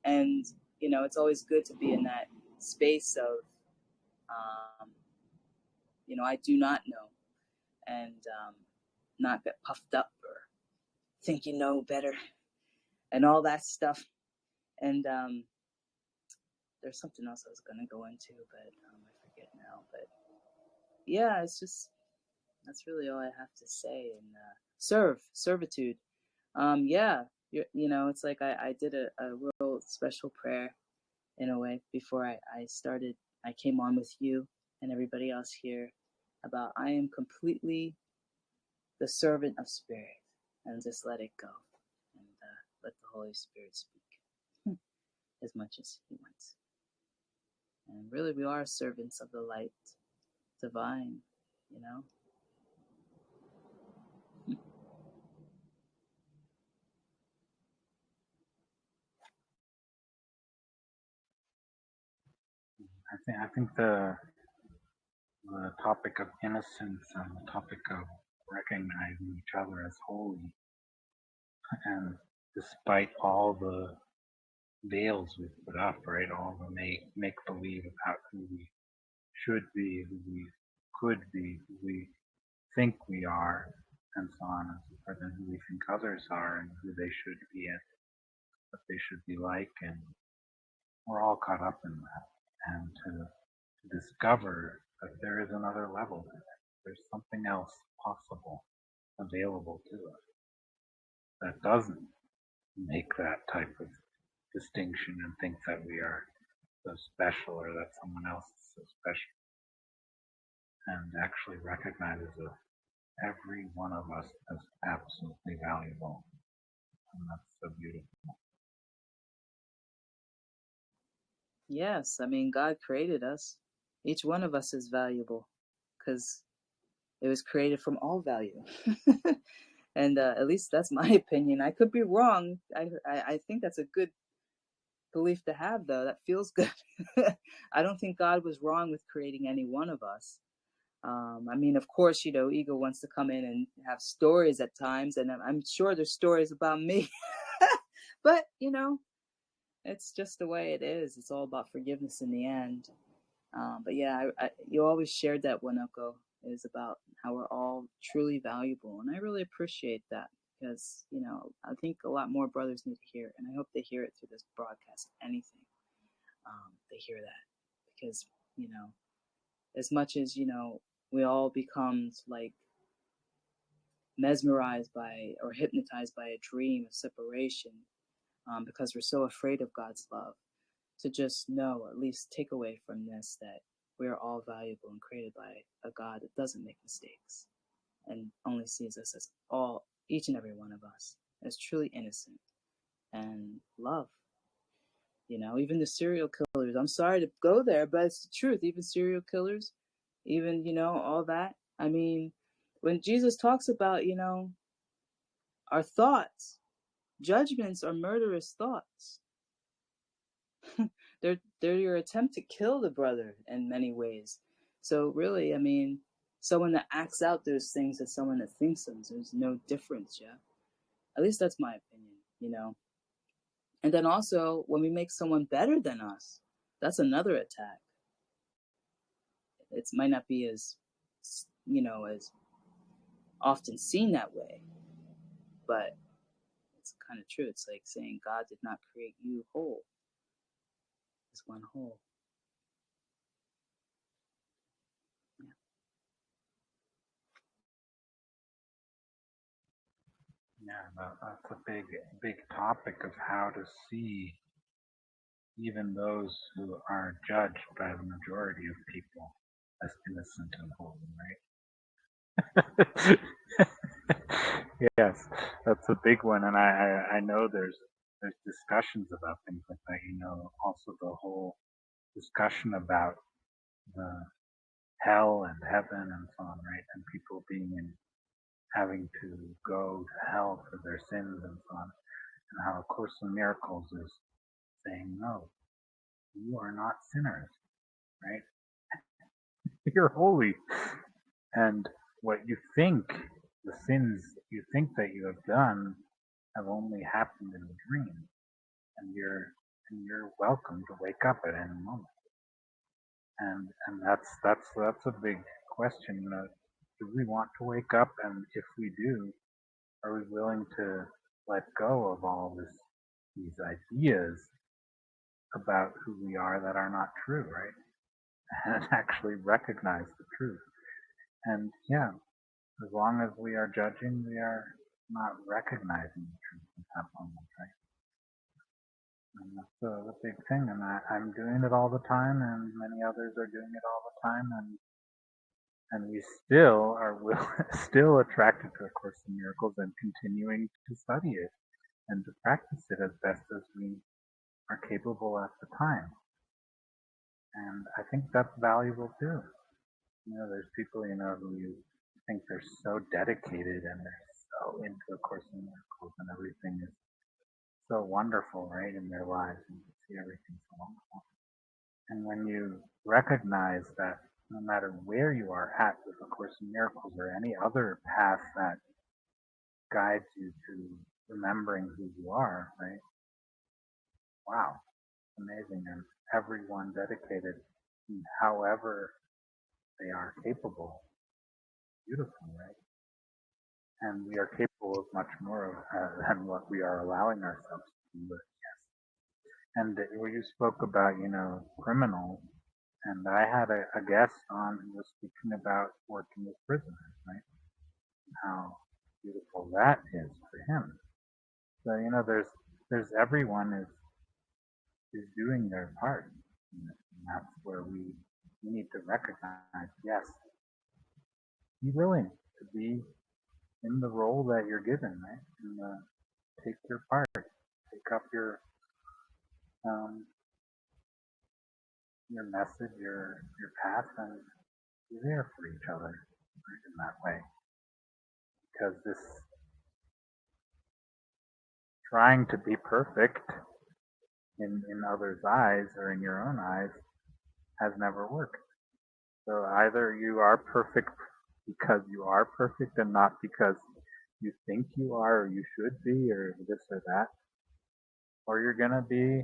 And it's always good to be in that space of, I do not know, and not get puffed up or think you know better and all that stuff. And there's something else I was going to go into, but I forget now. But yeah, it's just, that's really all I have to say. And servitude. Yeah, it's like I did a real special prayer in a way before I started. I came on with you and everybody else here about, I am completely the servant of spirit, and just let it go, and let the Holy Spirit speak as much as He wants. And really, we are servants of the light divine, you know. I think the topic of innocence and the topic of recognizing each other as holy, and despite all the veils we've put up, right, all the make believe about who we should be, who we could be, who we think we are, and so on and so forth, and who we think others are, and who they should be, and what they should be like, and we're all caught up in that. And to discover that there is another level to it. There's something else possible, available to us, that doesn't make that type of distinction and think that we are so special or that someone else is so special, and actually recognizes that every one of us is absolutely valuable. And that's so beautiful. Yes, I mean, God created us. Each one of us is valuable because it was created from all value. And at least that's my opinion. I could be wrong. I think that's a good belief to have, though. That feels good. I don't think God was wrong with creating any one of us. I mean, of course, ego wants to come in and have stories at times, and I'm sure there's stories about me. But, it's just the way it is. It's all about forgiveness in the end. But yeah, you always shared that, Wanoko, is about how we're all truly valuable. And I really appreciate that because, I think a lot more brothers need to hear it. And I hope they hear it through this broadcast. Anything, they hear that. Because, as much as, we all become like mesmerized by or hypnotized by a dream of separation, because we're so afraid of God's love, to just know, at least take away from this, that we are all valuable and created by a God that doesn't make mistakes and only sees us as each and every one of us, as truly innocent and love. Even the serial killers, I'm sorry to go there, but it's the truth. Even serial killers, even, all that. I mean, when Jesus talks about, our thoughts, judgments are murderous thoughts. they're your attempt to kill the brother in many ways. So really, I mean, someone that acts out those things as someone that thinks them, there's no difference, yeah. At least that's my opinion. And then also, when we make someone better than us, that's another attack. It might not be as as often seen that way, but it's kind of true. It's like saying God did not create you whole. It's one whole. Yeah, that's a big topic of how to see even those who are judged by the majority of people as innocent and holy, right? Yes, that's a big one, and I know there's discussions about things like that. Also the whole discussion about the hell and heaven and so on, right? And people having to go to hell for their sins and so on, and how A Course in Miracles is saying, no, you are not sinners, right? You're holy, and what you think, the sins you think that you have done, have only happened in a dream, and you're welcome to wake up at any moment. And that's a big question. Do we want to wake up? And if we do, are we willing to let go of all these ideas about who we are that are not true, right? And actually recognize the truth. And yeah, as long as we are judging, we are not recognizing the truth at that moment, right? And that's the big thing. And I'm doing it all the time, and many others are doing it all the time, and we still are still attracted to A Course in Miracles and continuing to study it and to practice it as best as we are capable at the time. And I think that's valuable too. There's people, who you think they're so dedicated and they're so into A Course in Miracles and everything is so wonderful, right, in their lives, and you see everything so wonderful. And when you recognize that no matter where you are at with A Course in Miracles or any other path that guides you to remembering who you are, right? Wow, amazing. And everyone dedicated, however they are capable, beautiful, right? And we are capable of much more than what we are allowing ourselves to do. And where you spoke about, criminals, and I had a guest on who was speaking about working with prisoners, right? How beautiful that is for him. So there's everyone is doing their part, and that's where we need to recognize. Yes, be willing to be in the role that you're given, right? And take your part, take up your message, your path, and be there for each other in that way. Because trying to be perfect in others' eyes or in your own eyes has never worked. So either you are perfect because you are perfect and not because you think you are or you should be or this or that, or you're gonna be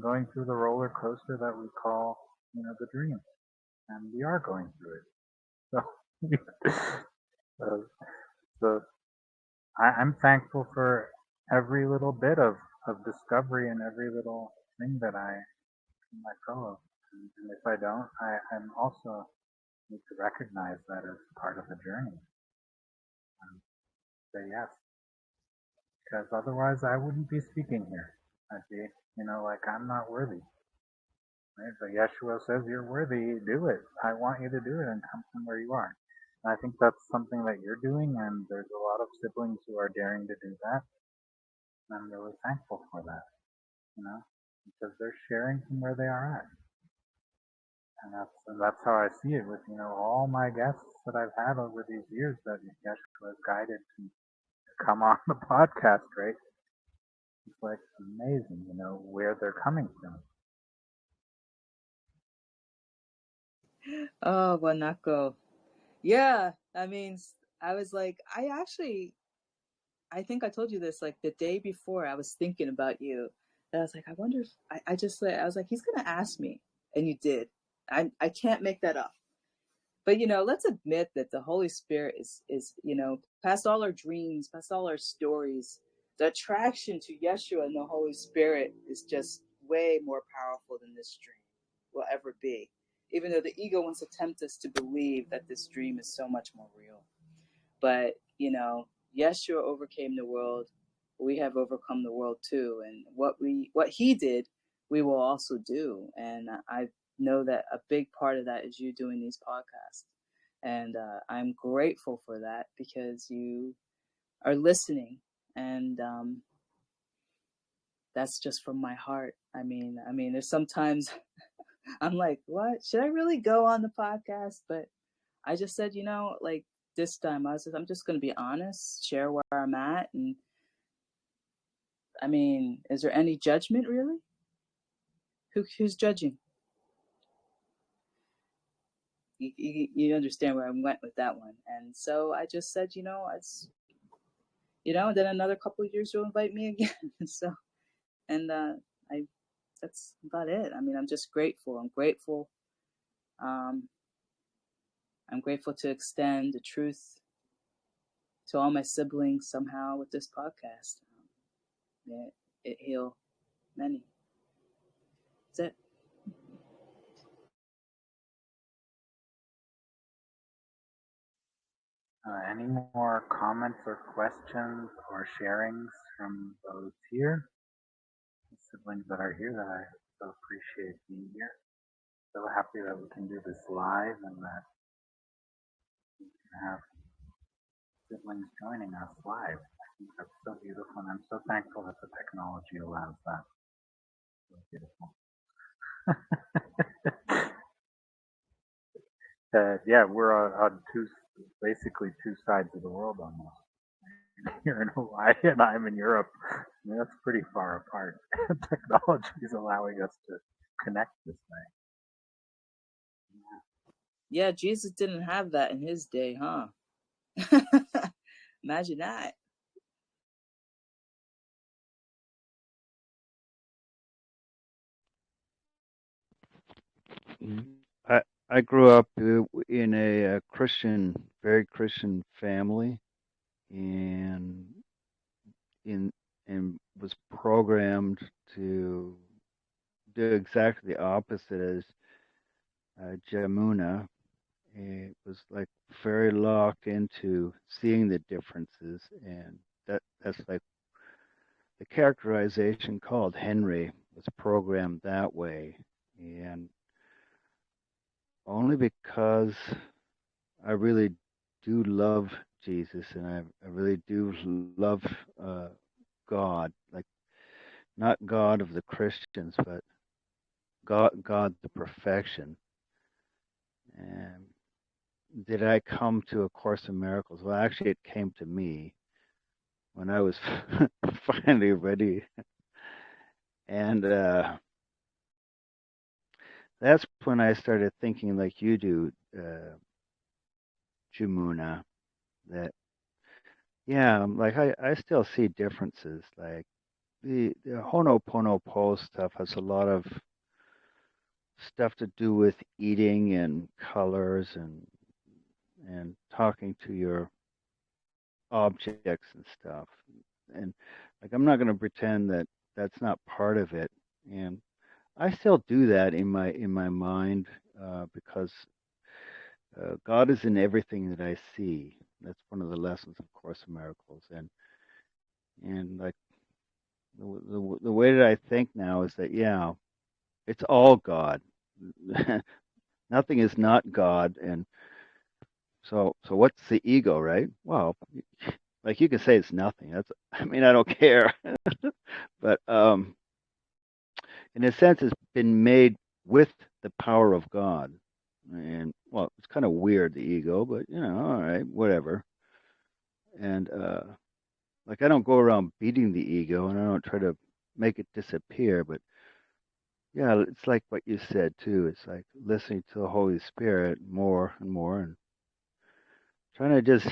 going through the roller coaster that we call, the dream, and we are going through it. So, so I'm thankful for every little bit of discovery and every little thing that I can let go of. And if I don't, I'm also need to recognize that as part of the journey and say yes, because otherwise I wouldn't be speaking here. I'd be, like I'm not worthy. Right? But Yeshua says you're worthy, do it. I want you to do it and come from where you are. And I think that's something that you're doing, and there's a lot of siblings who are daring to do that. And I'm really thankful for that, because they're sharing from where they are at. And that's how I see it with, all my guests that I've had over these years that Yeshua has guided to come on the podcast, right? It's like amazing, where they're coming from. Oh, Wanako. Yeah, I mean, I was like, I think I told you this like the day before. I was thinking about you, and I was like, I wonder if I just said, I was like, he's gonna ask me, and you did. I can't make that up. But let's admit that the Holy Spirit is past all our dreams, past all our stories. The attraction to Yeshua and the Holy Spirit is just way more powerful than this dream will ever be. Even though the ego wants to tempt us to believe that this dream is so much more real. But, Yeshua overcame the world. We have overcome the world too. And what he did, we will also do. And I know that a big part of that is you doing these podcasts. And I'm grateful for that because you are listening. And that's just from my heart. I mean, there's sometimes I'm like, what? Should I really go on the podcast? But I just said, like this time I'm just going to be honest, share where I'm at. And I mean, is there any judgment really? Who's judging? You understand where I went with that one. And so I just said, it's, and then another couple of years you'll invite me again. So, and I, that's about it. I mean, I'm just grateful. Um, I'm grateful to extend the truth to all my siblings somehow with this podcast. It heal many. That's it. Any more comments or questions or sharings from those here? The siblings that are here that I so appreciate being here. So happy that we can do this live and that we can have siblings joining us live. I think that's so beautiful, and I'm so thankful that the technology allows that. So beautiful. Yeah, we're on basically two sides of the world almost. You're in Hawaii and I'm in Europe. I mean, that's pretty far apart. Technology is allowing us to connect this way. Yeah, Jesus didn't have that in his day, huh? Imagine that. I I grew up in a Christian, very Christian family, and in and was programmed to do exactly the opposite as Jamuna. It was like very locked into seeing the differences, and that's like the characterization called Henry was programmed that way, and only because I really do love Jesus, and I really do love God, like not God of the Christians, but God the perfection. And did I come to A Course in Miracles? Well, actually, it came to me, when I was finally ready. And that's when I started thinking like you do, Jamuna, that, yeah, like I still see differences. Like the Ho'oponopono stuff has a lot of stuff to do with eating and colors and talking to your objects and stuff. And like I'm not going to pretend that that's not part of it. And I still do that in my mind because God is in everything that I see. That's one of the lessons of Course in Miracles. And like the way that I think now is that, yeah, it's all God. Nothing is not God. And so what's the ego, right? Well, like you can say it's nothing. That's, I mean, I don't care. But in a sense, it's been made with the power of God. And well, it's kind of weird, the ego, but all right, whatever. And like I don't go around beating the ego, and I don't try to make it disappear. But yeah, it's like what you said too. It's like listening to the Holy Spirit more and more, and trying to just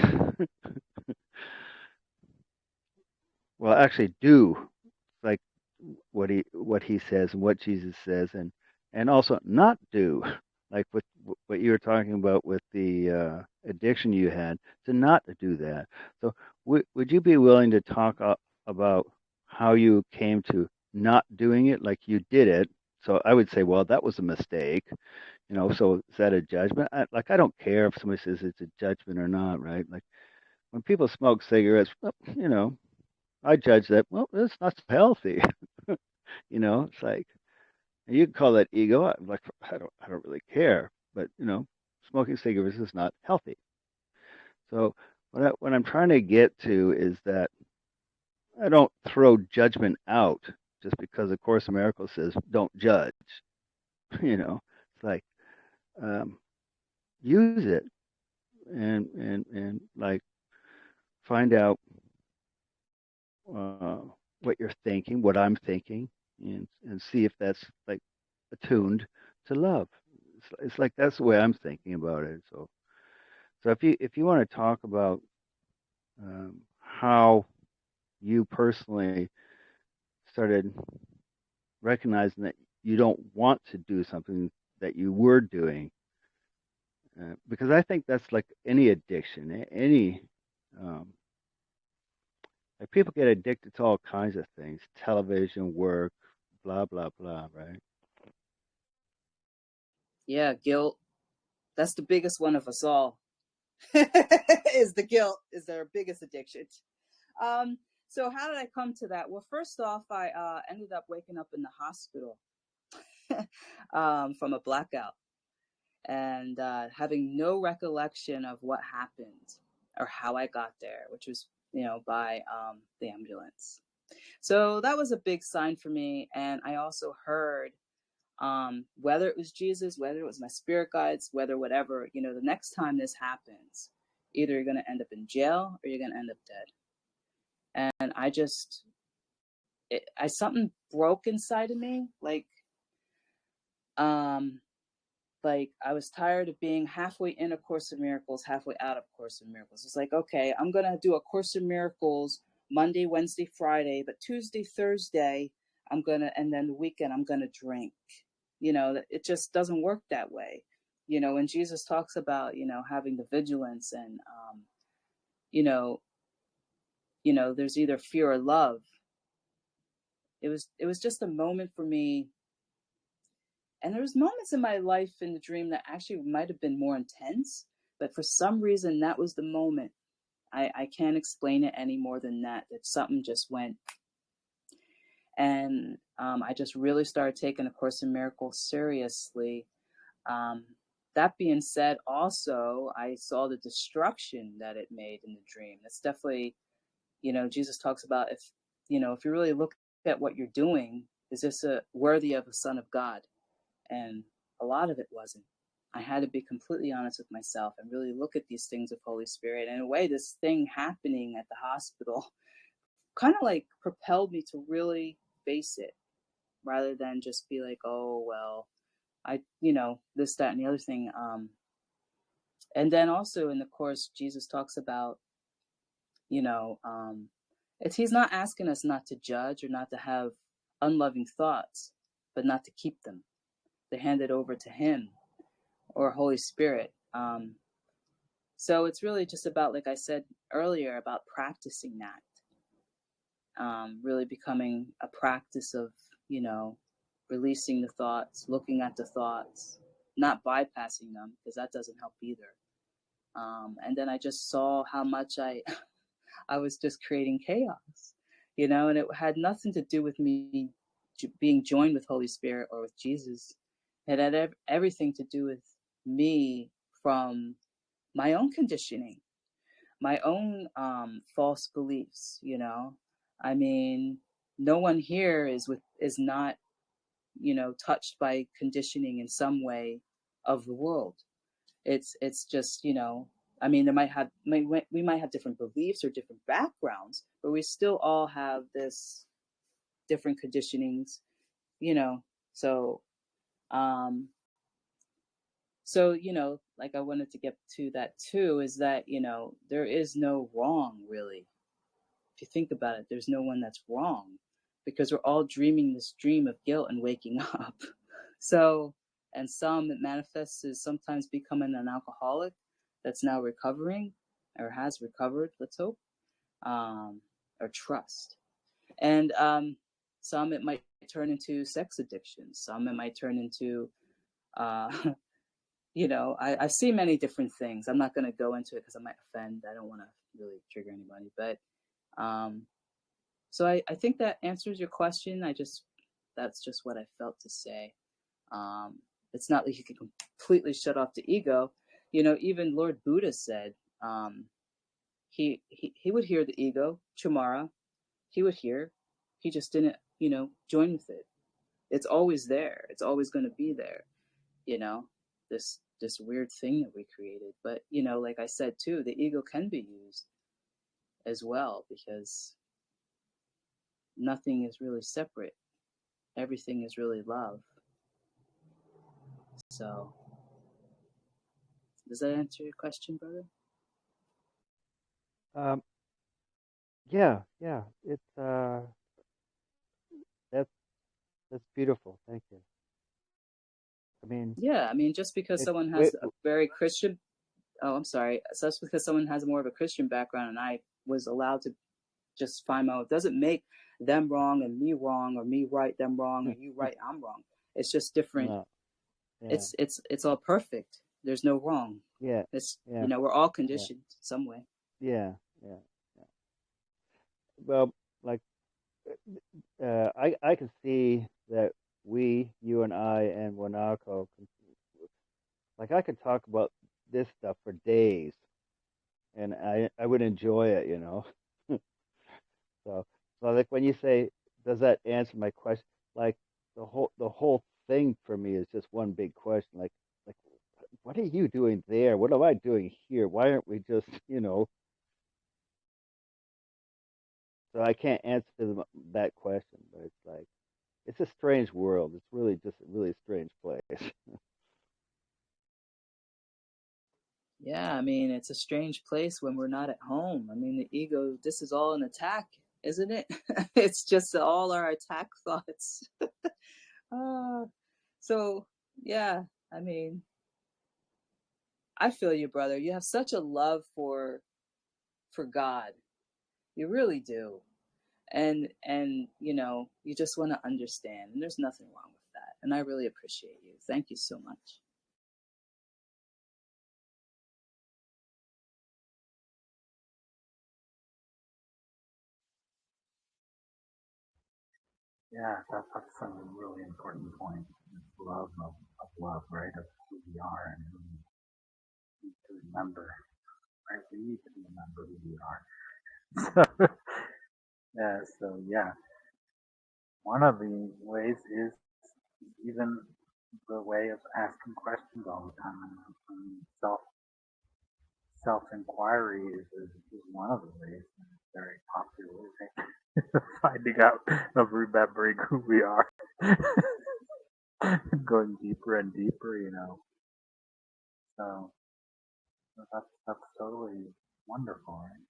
well, actually do like what he says and what Jesus says, and also not do like with what you were talking about with the addiction you had, to not do that. So would you be willing to talk about how you came to not doing it, like you did it? So I would say, well, that was a mistake. So is that a judgment? I don't care if somebody says it's a judgment or not, right? Like when people smoke cigarettes, well, I judge that. Well, it's not so healthy. It's like, and you can call that ego. I'm like, I don't really care. But smoking cigarettes is not healthy. So what I'm trying to get to is that I don't throw judgment out just because the Course in Miracles says don't judge. It's like um, use it and like find out uh, what you're thinking, what I'm thinking, and see if that's like attuned to love. It's like that's the way I'm thinking about it. So if you want to talk about how you personally started recognizing that you don't want to do something that you were doing, because I think that's like any addiction, any um, like people get addicted to all kinds of things, television, work, blah blah blah, right? Yeah, guilt. That's the biggest one of us all. Is the guilt is their biggest addiction. Um, so how did I come to that? Well, first off, I ended up waking up in the hospital from a blackout and having no recollection of what happened or how I got there, which was by the ambulance. So that was a big sign for me, and I also heard whether it was Jesus, whether it was my spirit guides, whether whatever, the next time this happens, either you're going to end up in jail or you're going to end up dead. And I just, something broke inside of me. Um, like I was tired of being halfway in A Course in Miracles, halfway out of Course in Miracles. It's like, okay, I'm going to do A Course in Miracles Monday, Wednesday, Friday, but Tuesday, Thursday, and then the weekend, I'm going to drink. It just doesn't work that way. When Jesus talks about, having the vigilance and, you know, there's either fear or love. It was just a moment for me. And there was moments in my life in the dream that actually might have been more intense, but for some reason that was the moment. I can't explain it any more than that. That something just went, and I just really started taking A Course in Miracles seriously. Um, that being said, also I saw the destruction that it made in the dream. That's definitely, Jesus talks about if you really look at what you're doing, is this worthy of a son of God? And a lot of it wasn't. I had to be completely honest with myself and really look at these things of Holy Spirit. And in a way, this thing happening at the hospital kind of like propelled me to really face it rather than just be like, oh, well, this, that, and the other thing. And then also in the Course, Jesus talks about, you know, he's not asking us not to judge or not to have unloving thoughts, but not to keep them, to hand it over to him or Holy Spirit. So it's really just about, like I said earlier, about practicing that, really becoming a practice of, releasing the thoughts, looking at the thoughts, not bypassing them, because that doesn't help either. And then I just saw how much I was just creating chaos, and it had nothing to do with me being joined with Holy Spirit or with Jesus. It had everything to do with me from my own conditioning, my own false beliefs. I mean, no one here is not touched by conditioning in some way of the world. It's just, I mean, we might have different beliefs or different backgrounds, but we still all have this different conditionings, you know. So um like I wanted to get to that too, is that, there is no wrong really. If you think about it, there's no one that's wrong, because we're all dreaming this dream of guilt and waking up. So, and some, it manifests as sometimes becoming an alcoholic that's now recovering or has recovered, let's hope, or trust. And some, it might turn into sex addiction. Some, it might turn into, uh, I see many different things. I'm not going to go into it because I might offend. I don't want to really trigger anybody. But so I think that answers your question. That's just what I felt to say. It's not like you can completely shut off the ego. Even Lord Buddha said he would hear the ego, Chamara. He would hear. He just didn't, join with it. It's always there. It's always going to be there. You know, this weird thing that we created. But like I said too, the ego can be used as well, because nothing is really separate. Everything is really love. So, does that answer your question, brother? Um, yeah, yeah. It's that's that's beautiful. Thank you. I mean, Yeah, I mean, just because it, someone it has a very Christian, oh, I'm sorry, so that's because someone has more of a Christian background and I was allowed to just find out, it doesn't make them wrong and me wrong, or me right, them wrong, or you right, I'm wrong. It's just different. no, yeah, It's all perfect. There's no wrong. yeah, It's, yeah, we're all yeah, conditioned some way. yeah, yeah, yeah. Well, like, I can see that you and I and Wanako, like, I could talk about this stuff for days, and I would enjoy it, you know. So, like when you say, does that answer my question? Like the whole thing for me is just one big question. Like what are you doing there? What am I doing here? Why aren't we just, So I can't answer that question, but it's like it's a strange world. It's really just a really strange place. Yeah, I mean, it's a strange place when we're not at home. I mean, the ego, this is all an attack, isn't it? It's just all our attack thoughts. uh, so, yeah, I mean, I feel you, brother. You have such a love for God. You really do. And you just want to understand. And there's nothing wrong with that. And I really appreciate you. Thank you so much. Yeah, that's a really important point. It's of love, right? Of who we are and who we need to remember, right? We need to remember who we are. Yeah, so yeah, one of the ways is even the way of asking questions all the time. Self inquiry is one of the ways. It's very popular. finding out of remembering who we are, going deeper and deeper, So that's totally wonderful, right?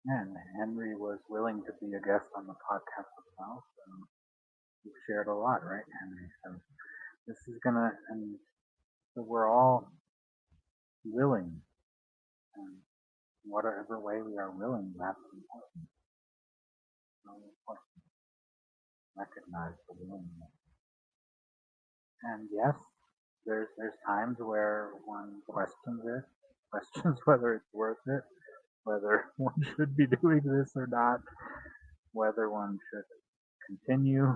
And Henry was willing to be a guest on the podcast as well. So we've shared a lot, right, Henry? So this is and so we're all willing, and whatever way we are willing, that's important. Really important. Recognize the willingness. And yes, there's times where one questions it, questions whether it's worth it, whether one should be doing this or not, whether one should continue,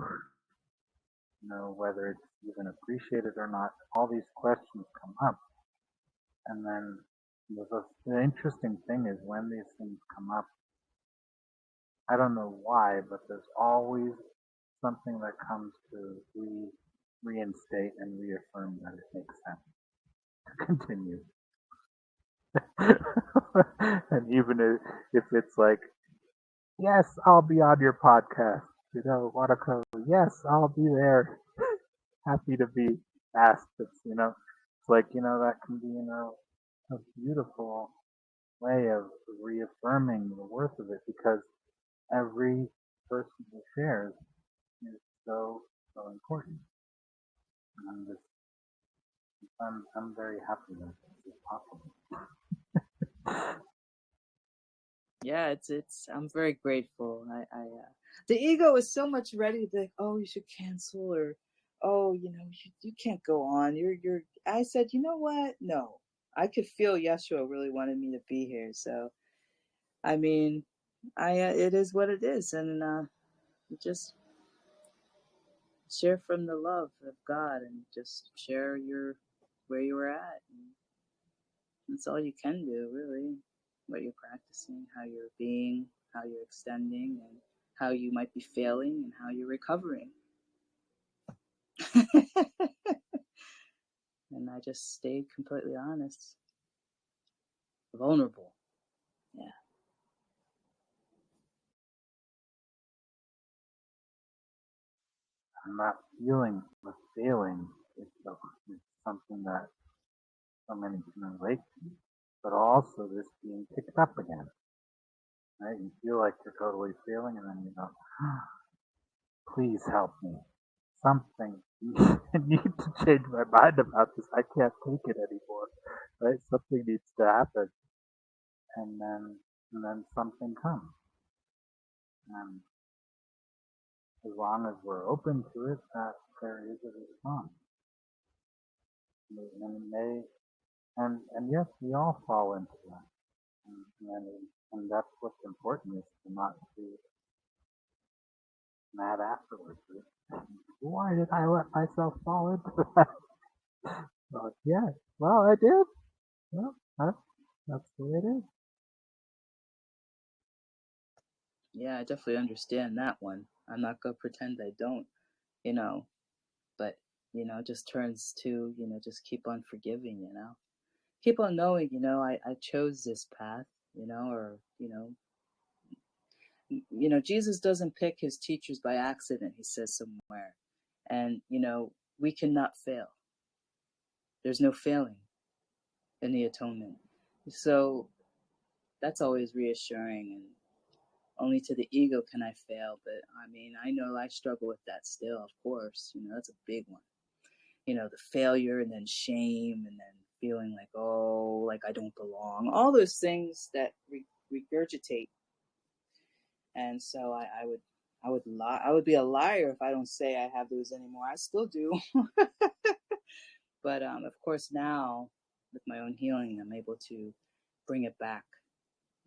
whether it's even appreciated or not. All these questions come up, and then the interesting thing is when these things come up, I don't know why, but there's always something that comes to reinstate and reaffirm that it makes sense to continue. And even if it's like, yes, I'll be on your podcast, Wanako, yes, I'll be there, happy to be asked. It's like, that can be, a beautiful way of reaffirming the worth of it, because every person who shares is so, so important. And I'm very happy that this is possible. Yeah, I'm very grateful. The ego is so much ready to be like, oh, you should cancel, or oh, you can't go on. I said, you know what? No, I could feel Yeshua really wanted me to be here. So, I mean, it is what it is, and just share from the love of God, and just share where you were at. And that's all you can do, really. What you're practicing, how you're being, how you're extending, and how you might be failing, and how you're recovering. And I just stayed completely honest, vulnerable. Yeah. And that feeling of failing is something that so many can relate to, but also this being picked up again. Right? You feel like you're totally failing, and then you go, please help me. Something. I need to change my mind about this. I can't take it anymore. Right? Something needs to happen. And then something comes. And as long as we're open to it, that there is a response. And yes, we all fall into that. And that's what's important, is to not be mad afterwards. Why did I let myself fall into that? Yeah, well, I did. Well, that's the way it is. Yeah, I definitely understand that one. I'm not going to pretend I don't, but, it just turns to, just keep on forgiving, keep on knowing, I chose this path, or, Jesus doesn't pick his teachers by accident, he says somewhere. And, we cannot fail. There's no failing in the atonement. So that's always reassuring, and only to the ego can I fail. But I mean, I know I struggle with that still, of course. That's a big one. The failure, and then shame, and then feeling like, oh, like I don't belong. All those things that regurgitate. And so I would be a liar if I don't say I have those anymore. I still do. But of course, now with my own healing, I'm able to bring it back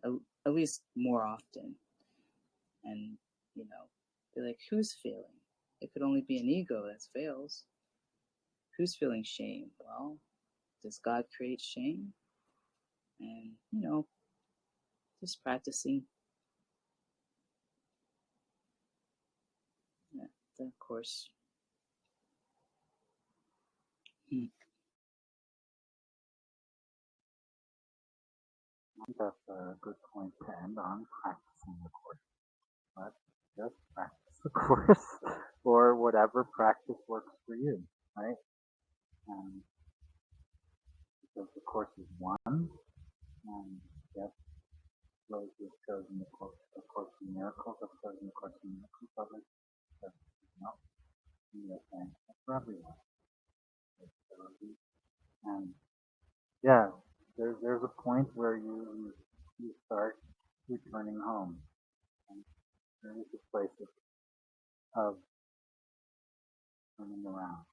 at least more often, and be like, who's failing? It could only be an ego that fails. Who's feeling shame? Well, does God create shame? And just practicing. Yeah, then of course. think that's a good point to end on, practicing the course. But just practice the course, or whatever practice works for you, right? Because the course is one, and yes, those who have chosen the course in miracles have chosen the course in miracles. Others have not. And they're saying it's for everyone. And yeah, there's a point where you start returning home. And there is a place of turning around.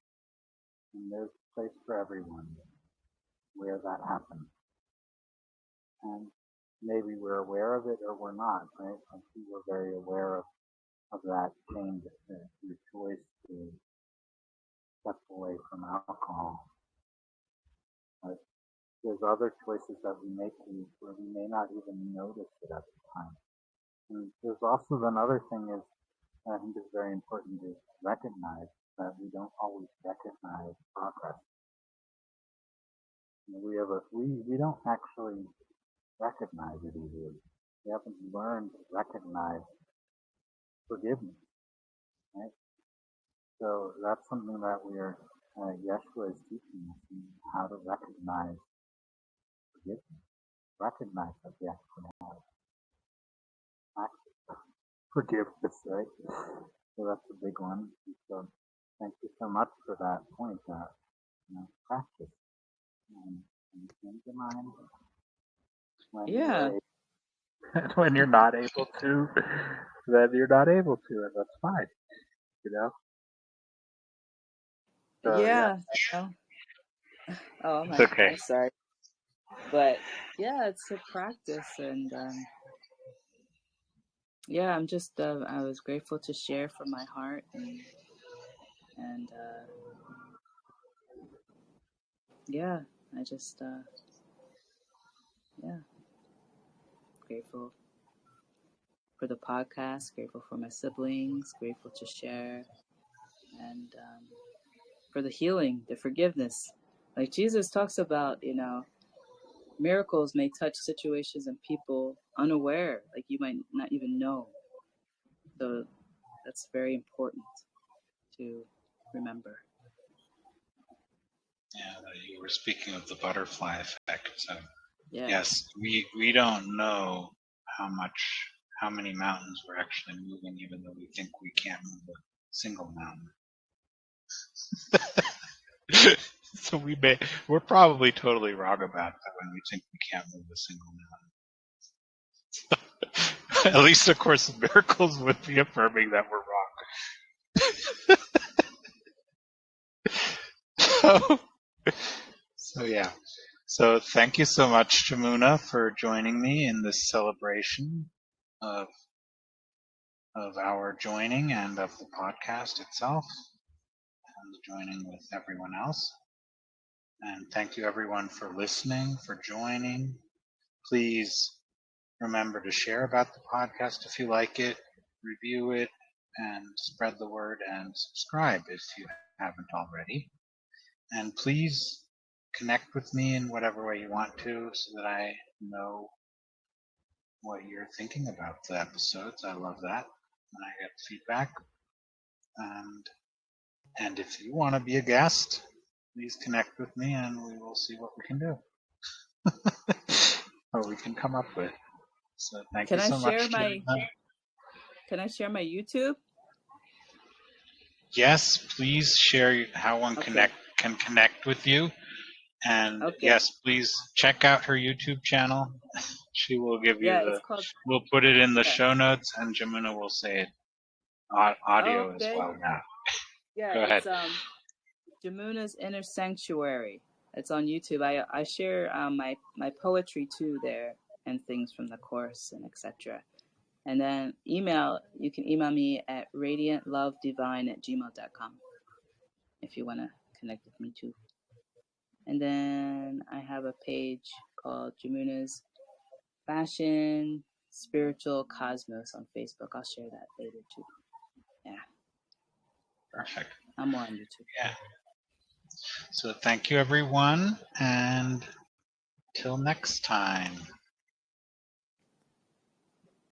And there's a place for everyone where that happens. And maybe we're aware of it or we're not, right? Like we were very aware of that change, your choice to step away from alcohol. But there's other choices that we make where we may not even notice it at the time. And there's also another thing is, I think is very important to recognize that we don't always recognize progress. We don't actually recognize it easily. We haven't learned to recognize forgiveness, right? So that's something that Yeshua is teaching us, how to recognize forgiveness, recognize that we actually have forgiveness, right? So that's a big one. So thank you so much for that point. Practice and change your mind when Yeah. when you're not able to, then you're not able to, and that's fine. So yeah, Yeah. Oh, it's okay. I'm sorry. But yeah, it's a practice. And yeah, I'm just, I was grateful to share from my heart. And yeah, I just, yeah, grateful for the podcast, grateful for my siblings, grateful to share, and for the healing, the forgiveness. Like Jesus talks about, miracles may touch situations and people unaware, like you might not even know. So that's very important to remember. Yeah, you were speaking of the butterfly effect. So Yeah. yes, we don't know how many mountains we're actually moving, even though we think we can't move a single mountain. So we're probably totally wrong about that when we think we can't move a single mountain. At least, of course, miracles would be affirming that we're wrong. So yeah. So thank you so much, Jamuna, for joining me in this celebration of our joining and of the podcast itself, and joining with everyone else. And thank you, everyone, for listening, for joining. Please remember to share about the podcast if you like it, review it, and spread the word, and subscribe if you haven't already. And please connect with me in whatever way you want to so that I know what you're thinking about the episodes. I love that when I get feedback. And if you want to be a guest, please connect with me and we will see what we can do. What we can come up with. So thank you Can I so share much, my Jamuna. Can I share my YouTube? Yes, please share how one Okay. can connect with you. And Okay. yes, please check out her YouTube channel. She will give you Yeah, it's called. we'll put it in the Yeah. show notes, and Jamuna will say it audio as Okay. well now. Yeah, Go ahead. it's Jamuna's Inner Sanctuary. It's on YouTube. I share my poetry too there, and things from the course and etc. And then you can email me at radiantlovedivine@gmail.com if you want to connect with me too. And then I have a page called Jamuna's Fashion Spiritual Cosmos on Facebook. I'll share that later too. Yeah. Perfect. I'm more on YouTube. Yeah. So thank you, everyone, and till next time.